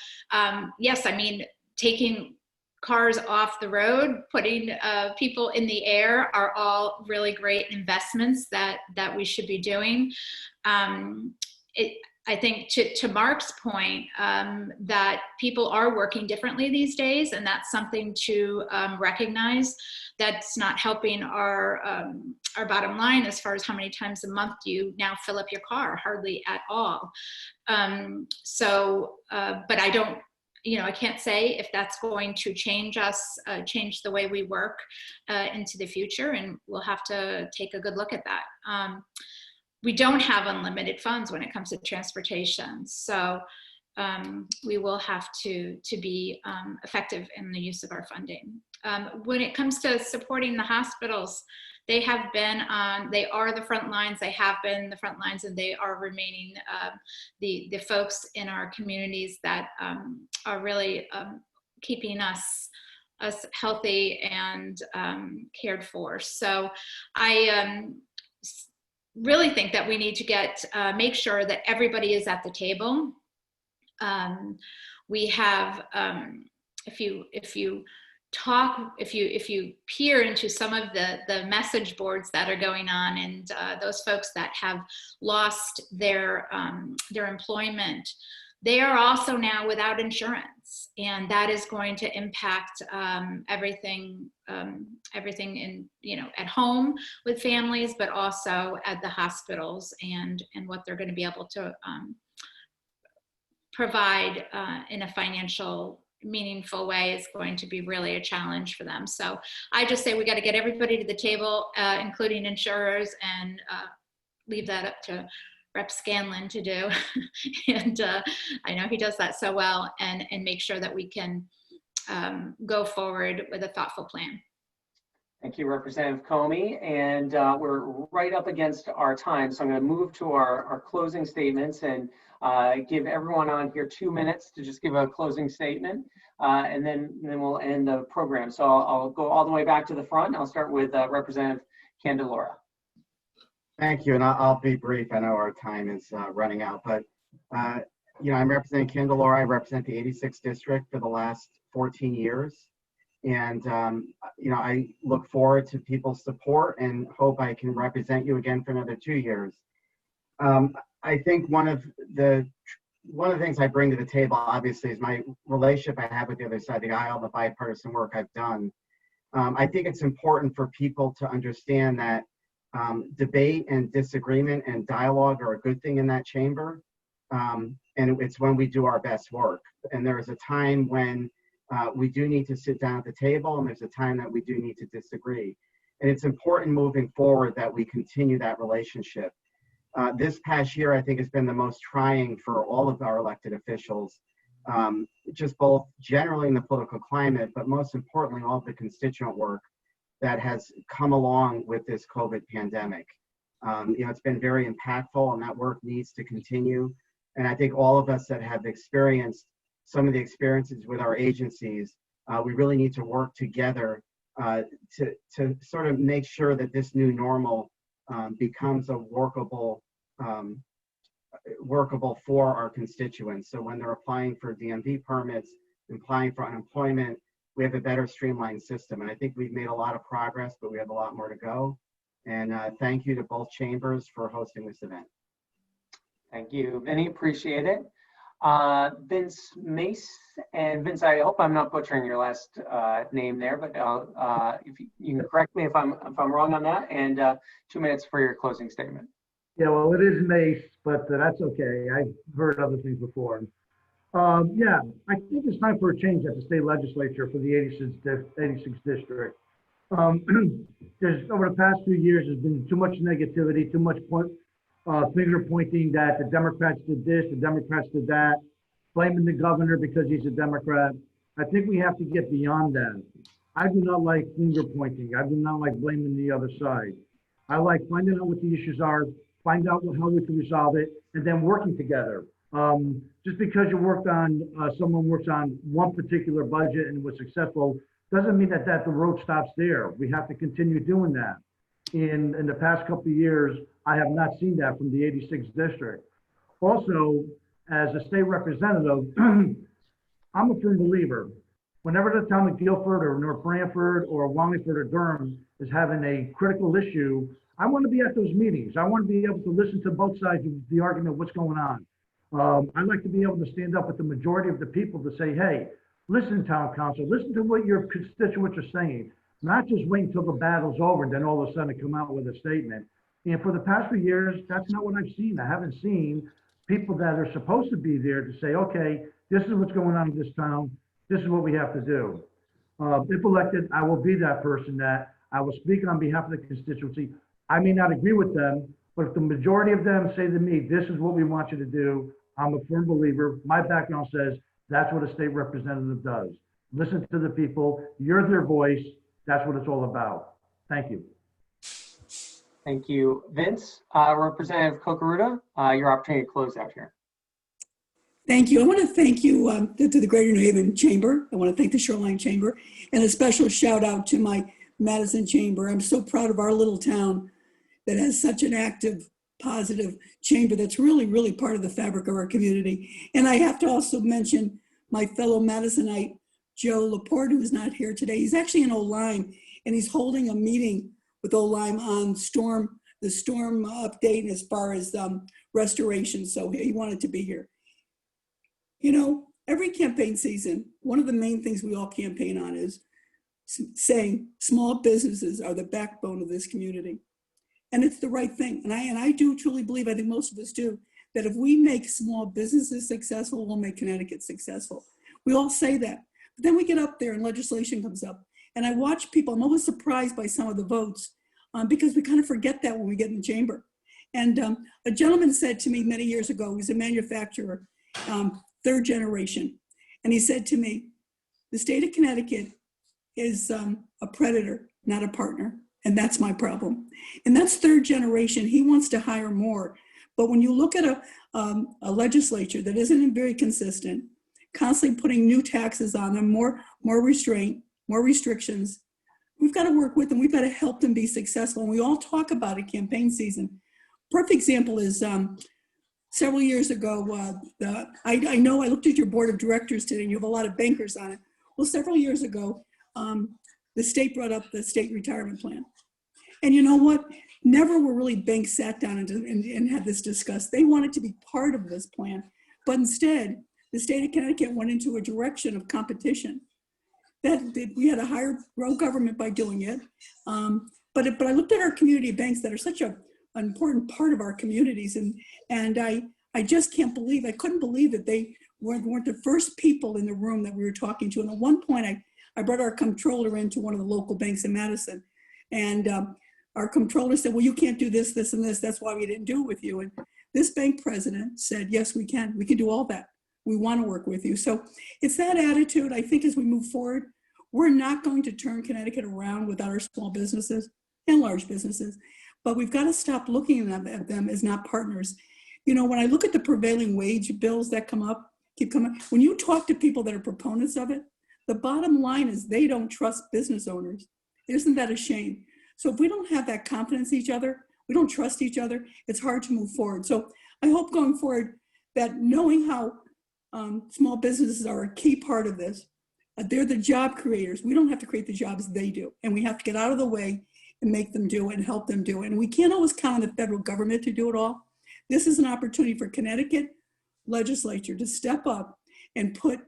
yes, I mean, taking cars off the road, putting people in the air are all really great investments that we should be doing. I think to Mark's point, that people are working differently these days, and that's something to recognize. That's not helping our bottom line as far as how many times a month do you now fill up your car? Hardly at all. But I don't, I can't say if that's going to change us, change the way we work into the future, and we'll have to take a good look at that. We don't have unlimited funds when it comes to transportation, so we will have to be effective in the use of our funding. When it comes to supporting the hospitals, they have been they are the front lines, they have been the front lines, and they are remaining the folks in our communities that are really keeping us healthy and cared for. So I really think that we need to make sure that everybody is at the table. We have, if you peer into some of the message boards that are going on, and those folks that have lost their employment, they are also now without insurance, and that is going to impact everything in, at home with families, but also at the hospitals, and what they're going to be able to provide in a financial meaningful way is going to be really a challenge for them. So I just say we got to get everybody to the table, including insurers, and leave that up to Rep. Scanlan to do. And I know he does that so well, and make sure that we can go forward with a thoughtful plan. Thank you, Representative Comey. And we're right up against our time, so I'm going to move to our closing statements and give everyone on here 2 minutes to just give a closing statement, and then we'll end the program. So I'll go all the way back to the front. I'll start with Representative Candelora. Thank you, and I'll be brief. I know our time is running out, but I'm representing Candelora. I represent the 86th district for the last 14 years, and I look forward to people's support and hope I can represent you again for another 2 years. I think one of the things I bring to the table, obviously, is my relationship I have with the other side of the aisle, the bipartisan work I've done. I think it's important for people to understand that debate and disagreement and dialogue are a good thing in that chamber, and it's when we do our best work. And there is a time when we do need to sit down at the table, and there's a time that we do need to disagree. And it's important moving forward that we continue that relationship. This past year, I think, has been the most trying for all of our elected officials, just both generally in the political climate, but most importantly, all of the constituent work that has come along with this COVID pandemic. It's been very impactful, and that work needs to continue. And I think all of us that have experienced some of the experiences with our agencies, we really need to work together to sort of make sure that this new normal becomes a workable for our constituents. So when they're applying for DMV permits, applying for unemployment, we have a better streamlined system. And I think we've made a lot of progress, but we have a lot more to go. And thank you to both chambers for hosting this event. Thank you, Vinny, appreciate it. Vince Mace, and Vince, I hope I'm not butchering your last name there, but if you can correct me if I'm wrong on that, and 2 minutes for your closing statement. Yeah, well, it is Mace, but that's okay. I've heard other things before. Yeah, I think it's time for a change at the state legislature for the 86th district. There's, over the past few years, there's been too much negativity, too much finger pointing that the Democrats did this, the Democrats did that, blaming the governor because he's a Democrat. I think we have to get beyond that. I do not like finger pointing. I do not like blaming the other side. I like finding out what the issues are, find out how we can resolve it, and then working together. Just because you someone works on one particular budget and was successful, doesn't mean that the road stops there. We have to continue doing that. In the past couple of years, I have not seen that from the 86th district. Also, as a state representative, I'm a firm believer whenever the town of Guilford or North Branford or Wallingford or Durham is having a critical issue, I want to be at those meetings. I want to be able to listen to both sides of the argument, what's going on. I'd like to be able to stand up with the majority of the people to say, hey, listen, town council, listen to what your constituents are saying, not just wait until the battle's over and then all of a sudden come out with a statement. And for the past few years, that's not what I've seen. I haven't seen people that are supposed to be there to say, okay, this is what's going on in this town. This is what we have to do. If elected, I will be that person that I will speak on behalf of the constituency. I may not agree with them, but if the majority of them say to me, this is what we want you to do, I'm a firm believer. My background says that's what a state representative does. Listen to the people. You're their voice. That's what it's all about. Thank you. Thank you, Vince. Representative Kokaruda, your opportunity to close out here. Thank you. I want to thank you to the Greater New Haven Chamber. I want to thank the Shoreline Chamber, and a special shout out to my Madison Chamber. I'm so proud of our little town that has such an active, positive chamber that's really, really part of the fabric of our community. And I have to also mention my fellow Madisonite, Joe Laporte, who is not here today. He's actually in Oline, and he's holding a meeting with Oline on the storm update as far as restoration. So he wanted to be here. You know, every campaign season, one of the main things we all campaign on is saying small businesses are the backbone of this community. And it's the right thing. And I do truly believe, I think most of us do, that if we make small businesses successful, we'll make Connecticut successful. We all say that. But then we get up there and legislation comes up. And I watch people, I'm always surprised by some of the votes because we kind of forget that when we get in the chamber. And a gentleman said to me many years ago, he's a manufacturer, third generation. And he said to me, the state of Connecticut is a predator, not a partner. And that's my problem. And that's third generation. He wants to hire more. But when you look at a legislature that isn't very consistent, constantly putting new taxes on them, more restraint, more restrictions, we've got to work with them. We've got to help them be successful. And we all talk about it campaign season. Perfect example is several years ago, I know I looked at your board of directors today and you have a lot of bankers on it. Well, several years ago, the state brought up the state retirement plan. And you know what? Never were really banks sat down and had this discussed. They wanted to be part of this plan. But instead, the state of Connecticut went into a direction of competition. That we had to hire grow government by doing it. But I looked at our community banks that are such an important part of our communities. And I just can't believe, I couldn't believe that they weren't the first people in the room that we were talking to. And at one point, I brought our comptroller into one of the local banks in Madison. And our comptroller said, well, you can't do this, this, and this. That's why we didn't do it with you. And this bank president said, yes, we can. We can do all that. We want to work with you. So it's that attitude. I think as we move forward, we're not going to turn Connecticut around without our small businesses and large businesses. But we've got to stop looking at them as not partners. You know, when I look at the prevailing wage bills that keep coming, when you talk to people that are proponents of it, the bottom line is they don't trust business owners. Isn't that a shame? So if we don't have that confidence in each other, we don't trust each other, it's hard to move forward. So I hope going forward that knowing how small businesses are a key part of this, they're the job creators. We don't have to create the jobs, they do. And we have to get out of the way and make them do it and help them do it. And we can't always count on the federal government to do it all. This is an opportunity for Connecticut legislature to step up and put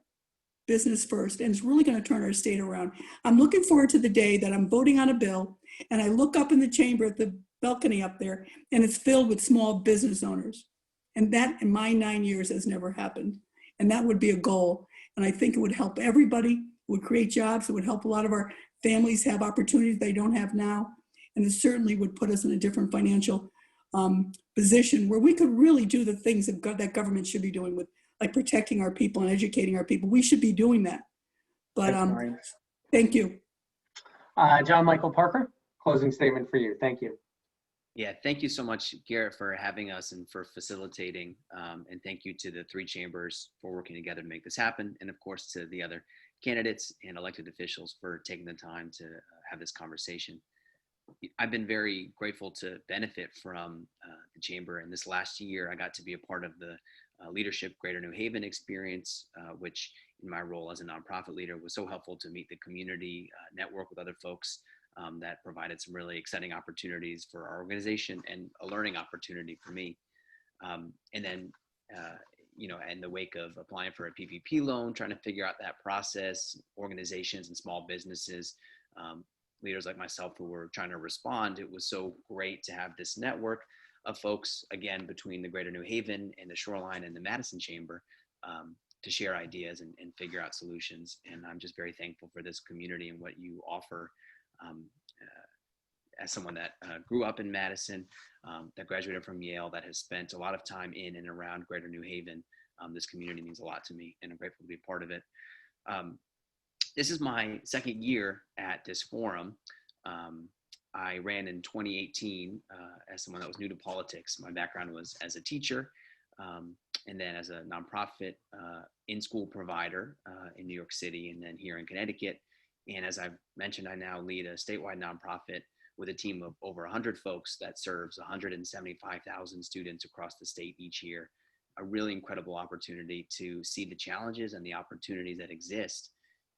business first. And it's really going to turn our state around. I'm looking forward to the day that I'm voting on a bill and I look up in the chamber at the balcony up there and it's filled with small business owners. And that in my 9 years has never happened. And that would be a goal. And I think it would help everybody, it would create jobs, it would help a lot of our families have opportunities they don't have now. And it certainly would put us in a different financial position where we could really do the things that government should be doing with like protecting our people and educating our people. We should be doing that. But thank you. John Michael Parker, closing statement for you. Thank you. Yeah, thank you so much, Garrett, for having us and for facilitating. And thank you to the three chambers for working together to make this happen. And of course, to the other candidates and elected officials for taking the time to have this conversation. I've been very grateful to benefit from the chamber. And this last year, I got to be a part of the Leadership Greater New Haven experience, which in my role as a nonprofit leader was so helpful to meet the community, network with other folks that provided some really exciting opportunities for our organization and a learning opportunity for me. And then, you know, in the wake of applying for a PPP loan, trying to figure out that process, organizations and small businesses, leaders like myself who were trying to respond, it was so great to have this network of folks, again, between the Greater New Haven and the Shoreline and the Madison Chamber, to share ideas and figure out solutions. And I'm just very thankful for this community and what you offer. As someone that grew up in Madison, that graduated from Yale, that has spent a lot of time in and around Greater New Haven, this community means a lot to me, and I'm grateful to be a part of it. This is my second year at this forum. I ran in 2018 as someone that was new to politics. My background was as a teacher, and then as a nonprofit in-school provider in New York City, and then here in Connecticut. And as I've mentioned, I now lead a statewide nonprofit with a team of over 100 folks that serves 175,000 students across the state each year. A really incredible opportunity to see the challenges and the opportunities that exist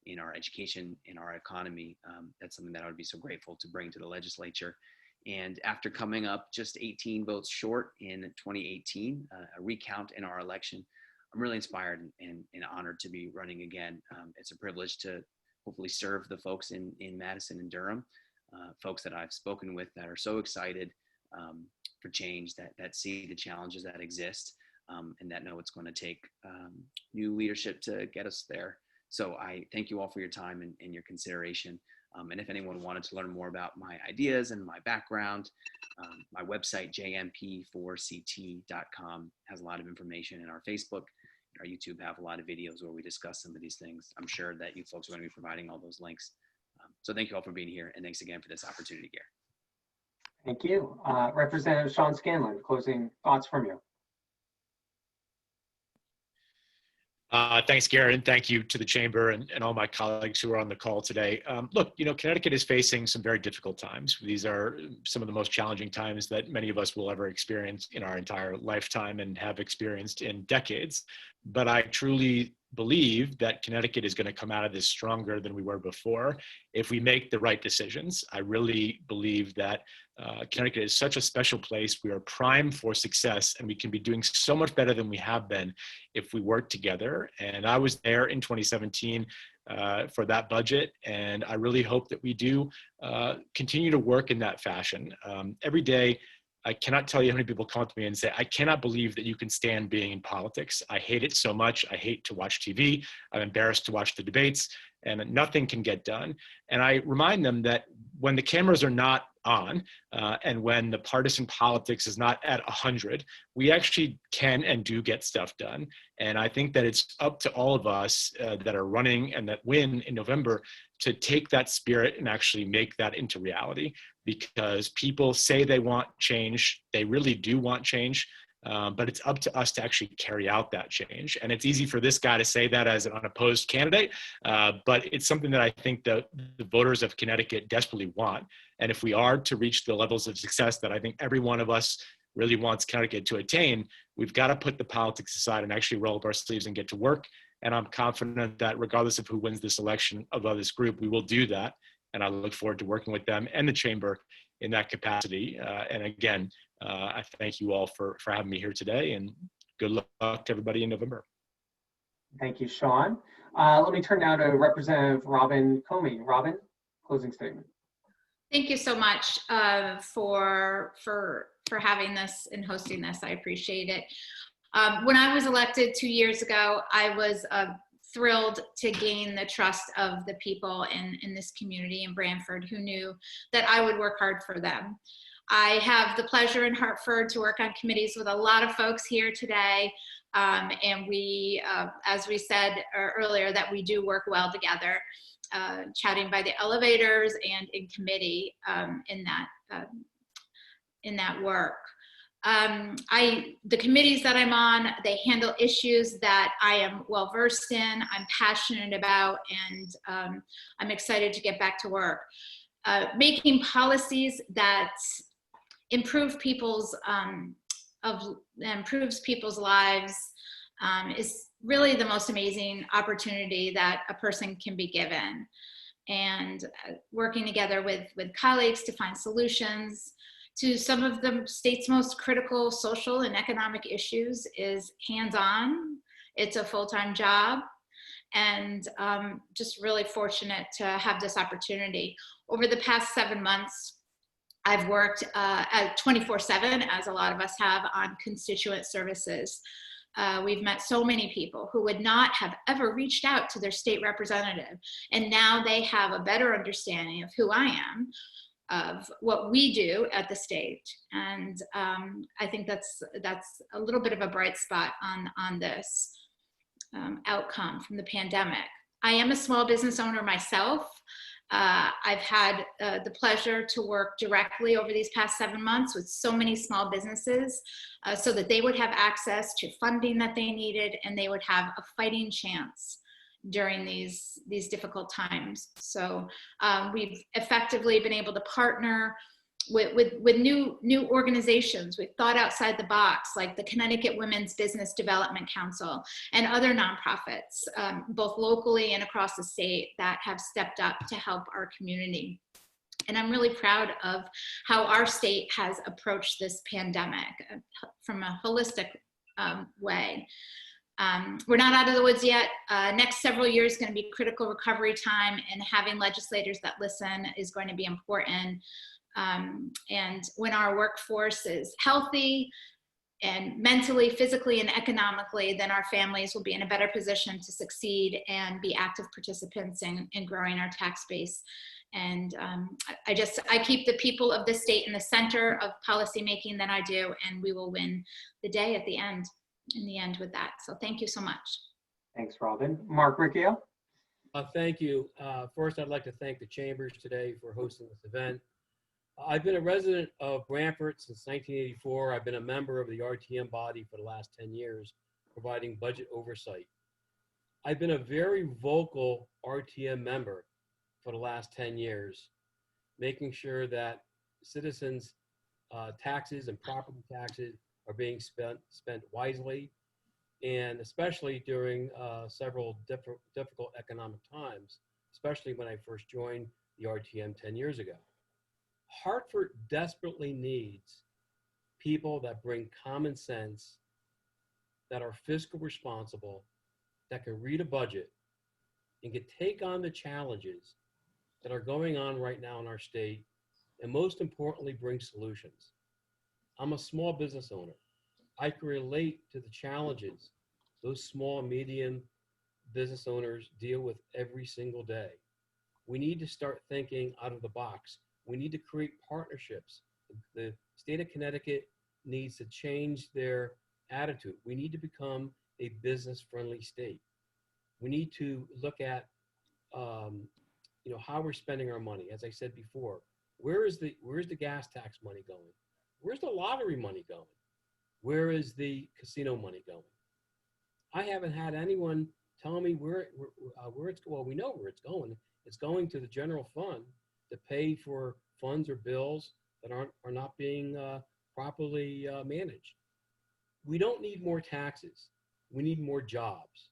in our education, in our economy. That's something that I would be so grateful to bring to the legislature. And after coming up just 18 votes short in 2018, a recount in our election, I'm really inspired and honored to be running again. It's a privilege to hopefully serve the folks in Madison and Durham, folks that I've spoken with that are so excited for change, that see the challenges that exist, and that know it's going to take new leadership to get us there. So I thank you all for your time and your consideration. And if anyone wanted to learn more about my ideas and my background, my website, jmp4ct.com, has a lot of information, and our Facebook and our YouTube have a lot of videos where we discuss some of these things. I'm sure that you folks are going to be providing all those links. So thank you all for being here, and thanks again for this opportunity, Gary. Thank you. Representative Sean Scanlan, closing thoughts from you. Thanks, Garrett, and thank you to the Chamber and all my colleagues who are on the call today. Look, you know, Connecticut is facing some very difficult times. These are some of the most challenging times that many of us will ever experience in our entire lifetime and have experienced in decades. But I truly believe that Connecticut is going to come out of this stronger than we were before if we make the right decisions. I really believe that Connecticut is such a special place. We are primed for success, and we can be doing so much better than we have been if we work together. And I was there in 2017 for that budget, and I really hope that we do continue to work in that fashion. Every day, I cannot tell you how many people come up to me and say, I cannot believe that you can stand being in politics. I hate it so much. I hate to watch TV. I'm embarrassed to watch the debates, and nothing can get done. And I remind them that when the cameras are not on and when the partisan politics is not at 100, we actually can and do get stuff done. And I think that it's up to all of us that are running and that win in November to take that spirit and actually make that into reality, because people say they want change. They really do want change. But it's up to us to actually carry out that change. And it's easy for this guy to say that as an unopposed candidate, but it's something that I think the voters of Connecticut desperately want. And if we are to reach the levels of success that I think every one of us really wants Connecticut to attain, we've got to put the politics aside and actually roll up our sleeves and get to work. And I'm confident that regardless of who wins this election of this group, we will do that. And I look forward to working with them and the Chamber in that capacity. And again, I thank you all for having me here today, and good luck to everybody in November. Thank you, Sean. Let me turn now to Representative Robin Comey. Robin, closing statement. Thank you so much for having this and hosting this. I appreciate it. When I was elected 2 years ago, I was thrilled to gain the trust of the people in this community in Branford who knew that I would work hard for them. I have the pleasure in Hartford to work on committees with a lot of folks here today. And we, as we said earlier, that we do work well together, chatting by the elevators and in committee in that work. The committees that I'm on, they handle issues that I am well versed in, I'm passionate about, and I'm excited to get back to work. Making policies that improve people's lives is really the most amazing opportunity that a person can be given. And working together with colleagues to find solutions to some of the state's most critical social and economic issues is hands-on. It's a full-time job, and just really fortunate to have this opportunity. Over the past 7 months, I've worked at 24/7, as a lot of us have, on constituent services. We've met so many people who would not have ever reached out to their state representative, and now they have a better understanding of who I am, of what we do at the state, and I think that's a little bit of a bright spot on this outcome from the pandemic. I am a small business owner myself. I've had the pleasure to work directly over these past 7 months with so many small businesses so that they would have access to funding that they needed, and they would have a fighting chance during these difficult times. So we've effectively been able to partner with new organizations. We've thought outside the box, like the Connecticut Women's Business Development Council and other nonprofits, both locally and across the state, that have stepped up to help our community. And I'm really proud of how our state has approached this pandemic from a holistic way. We're not out of the woods yet. Next several years is going to be critical recovery time, and having legislators that listen is going to be important. And when our workforce is healthy and mentally, physically, and economically, then our families will be in a better position to succeed and be active participants in growing our tax base. And I keep the people of the state in the center of policymaking that I do, and we will win the day at the end, in the end, with that. So thank you so much. Thanks, Robin. Mark Riccio. Thank you. First, I'd like to thank the Chambers today for hosting this event. I've been a resident of Branford since 1984. I've been a member of the RTM body for the last 10 years, providing budget oversight. I've been a very vocal RTM member for the last 10 years, making sure that citizens' taxes and property taxes are being spent wisely, and especially during several difficult economic times, especially when I first joined the RTM 10 years ago. Hartford desperately needs people that bring common sense, that are fiscal responsible, that can read a budget and can take on the challenges that are going on right now in our state, and most importantly, bring solutions. I'm a small business owner. I can relate to the challenges those small and medium business owners deal with every single day. We need to start thinking out of the box. We need to create partnerships. The state of Connecticut needs to change their attitude. We need to become a business-friendly state. We need to look at how we're spending our money. As I said before, where's the gas tax money going? Where's the lottery money going? Where is the casino money going? I haven't had anyone tell me where it's going. Well, we know where it's going. It's going to the general fund to pay for funds or bills that are not being properly managed. We don't need more taxes. We need more jobs.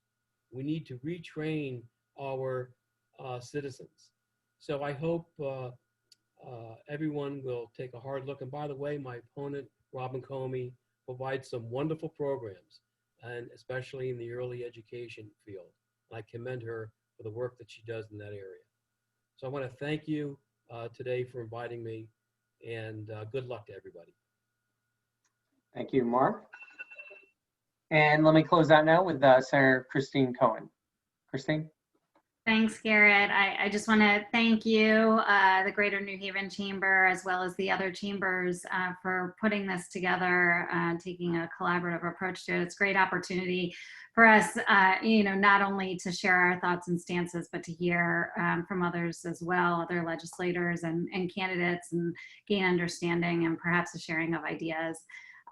We need to retrain our citizens. So I hope everyone will take a hard look. And by the way, my opponent, Robin Comey, provides some wonderful programs, and especially in the early education field. And I commend her for the work that she does in that area. So I want to thank you today for inviting me, and good luck to everybody. Thank you, Mark. And let me close out now with Senator Christine Cohen. Christine? Thanks, Garrett. I just want to thank you, the Greater New Haven Chamber, as well as the other chambers for putting this together, taking a collaborative approach to it. It's a great opportunity for us, not only to share our thoughts and stances, but to hear from others as well, other legislators and candidates, and gain understanding and perhaps a sharing of ideas.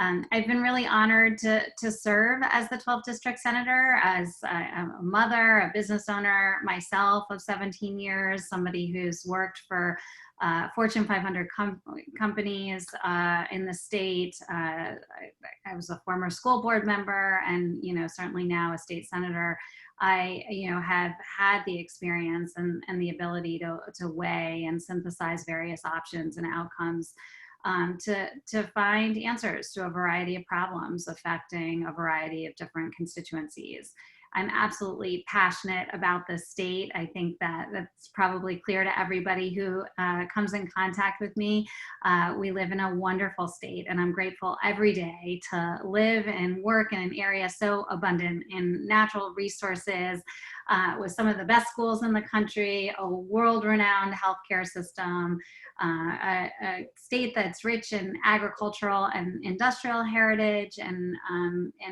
I've been really honored to serve as the 12th District Senator, as a mother, a business owner myself of 17 years, somebody who's worked for Fortune 500 companies in the state. I was a former school board member, and certainly now a state senator. I have had the experience and the ability to weigh and synthesize various options and outcomes to find answers to a variety of problems affecting a variety of different constituencies. I'm absolutely passionate about the state. I think that's probably clear to everybody who comes in contact with me. We live in a wonderful state, and I'm grateful every day to live and work in an area so abundant in natural resources, with some of the best schools in the country, a world-renowned healthcare system, a state that's rich in agricultural and industrial heritage, and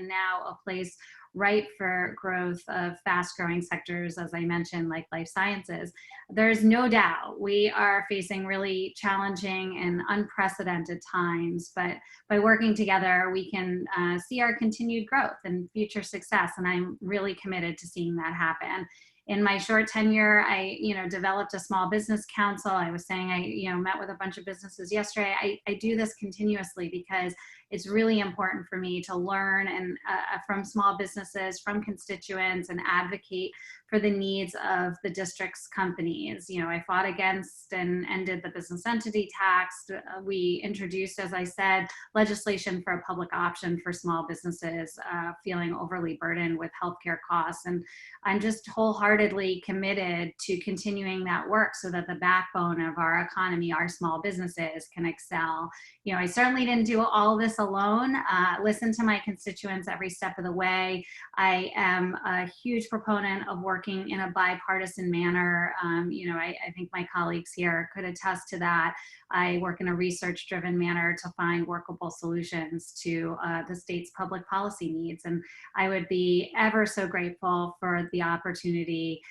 now a place ripe for growth of fast-growing sectors, as I mentioned, like life sciences. There's no doubt we are facing really challenging and unprecedented times, but by working together, we can see our continued growth and future success, and I'm really committed to seeing that happen. In my short tenure, I developed a small business council. I was saying I met with a bunch of businesses yesterday. I do this continuously because it's really important for me to learn and from small businesses, from constituents, and advocate for the needs of the district's companies. I fought against and ended the business entity tax. We introduced, as I said, legislation for a public option for small businesses feeling overly burdened with healthcare costs. And I'm just wholeheartedly committed to continuing that work so that the backbone of our economy, our small businesses, can excel. I certainly didn't do all of this alone. Listen to my constituents every step of the way. I am a huge proponent of working in a bipartisan manner. I think my colleagues here could attest to that. I work in a research-driven manner to find workable solutions to the state's public policy needs. And I would be ever so grateful for the opportunity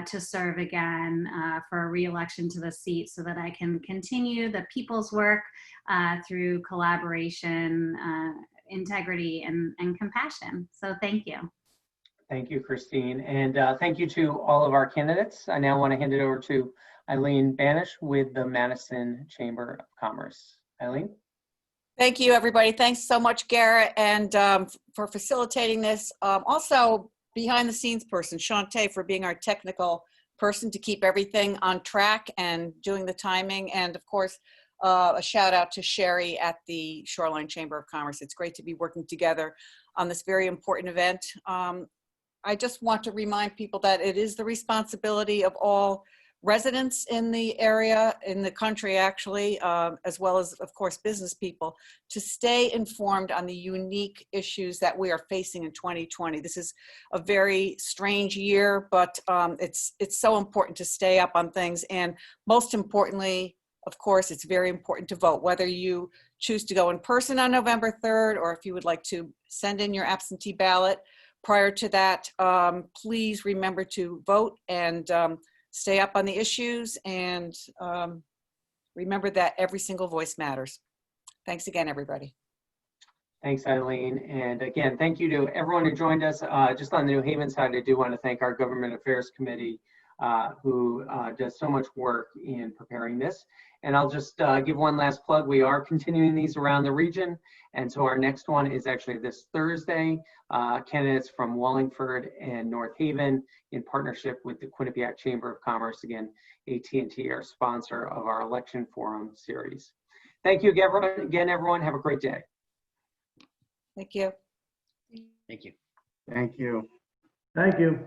to serve again for a re-election to the seat so that I can continue the people's work through collaboration, integrity, and compassion. So thank you. Thank you, Christine. And thank you to all of our candidates. I now want to hand it over to Eileen Banish with the Madison Chamber of Commerce. Eileen? Thank you, everybody. Thanks so much, Garrett, and for facilitating this. Also, behind the scenes person, Shantae, for being our technical person to keep everything on track and doing the timing. And of course, a shout out to Sherry at the Shoreline Chamber of Commerce. It's great to be working together on this very important event. I just want to remind people that it is the responsibility of all residents in the area, in the country actually, as well as, of course, business people, to stay informed on the unique issues that we are facing in 2020. This is a very strange year, but it's so important to stay up on things. And most importantly, of course, it's very important to vote, whether you choose to go in person on November 3rd, or if you would like to send in your absentee ballot prior to that. Please remember to vote and stay up on the issues, and remember that every single voice matters. Thanks again, everybody. Thanks, Eileen. And again, thank you to everyone who joined us. Just on the New Haven side, I do want to thank our Government Affairs Committee, who does so much work in preparing this. And I'll just give one last plug. We are continuing these around the region. And so our next one is actually this Thursday. Candidates from Wallingford and North Haven, in partnership with the Quinnipiac Chamber of Commerce, again, AT&T, our sponsor of our election forum series. Thank you again, everyone. Have a great day. Thank you. Thank you. Thank you. Thank you.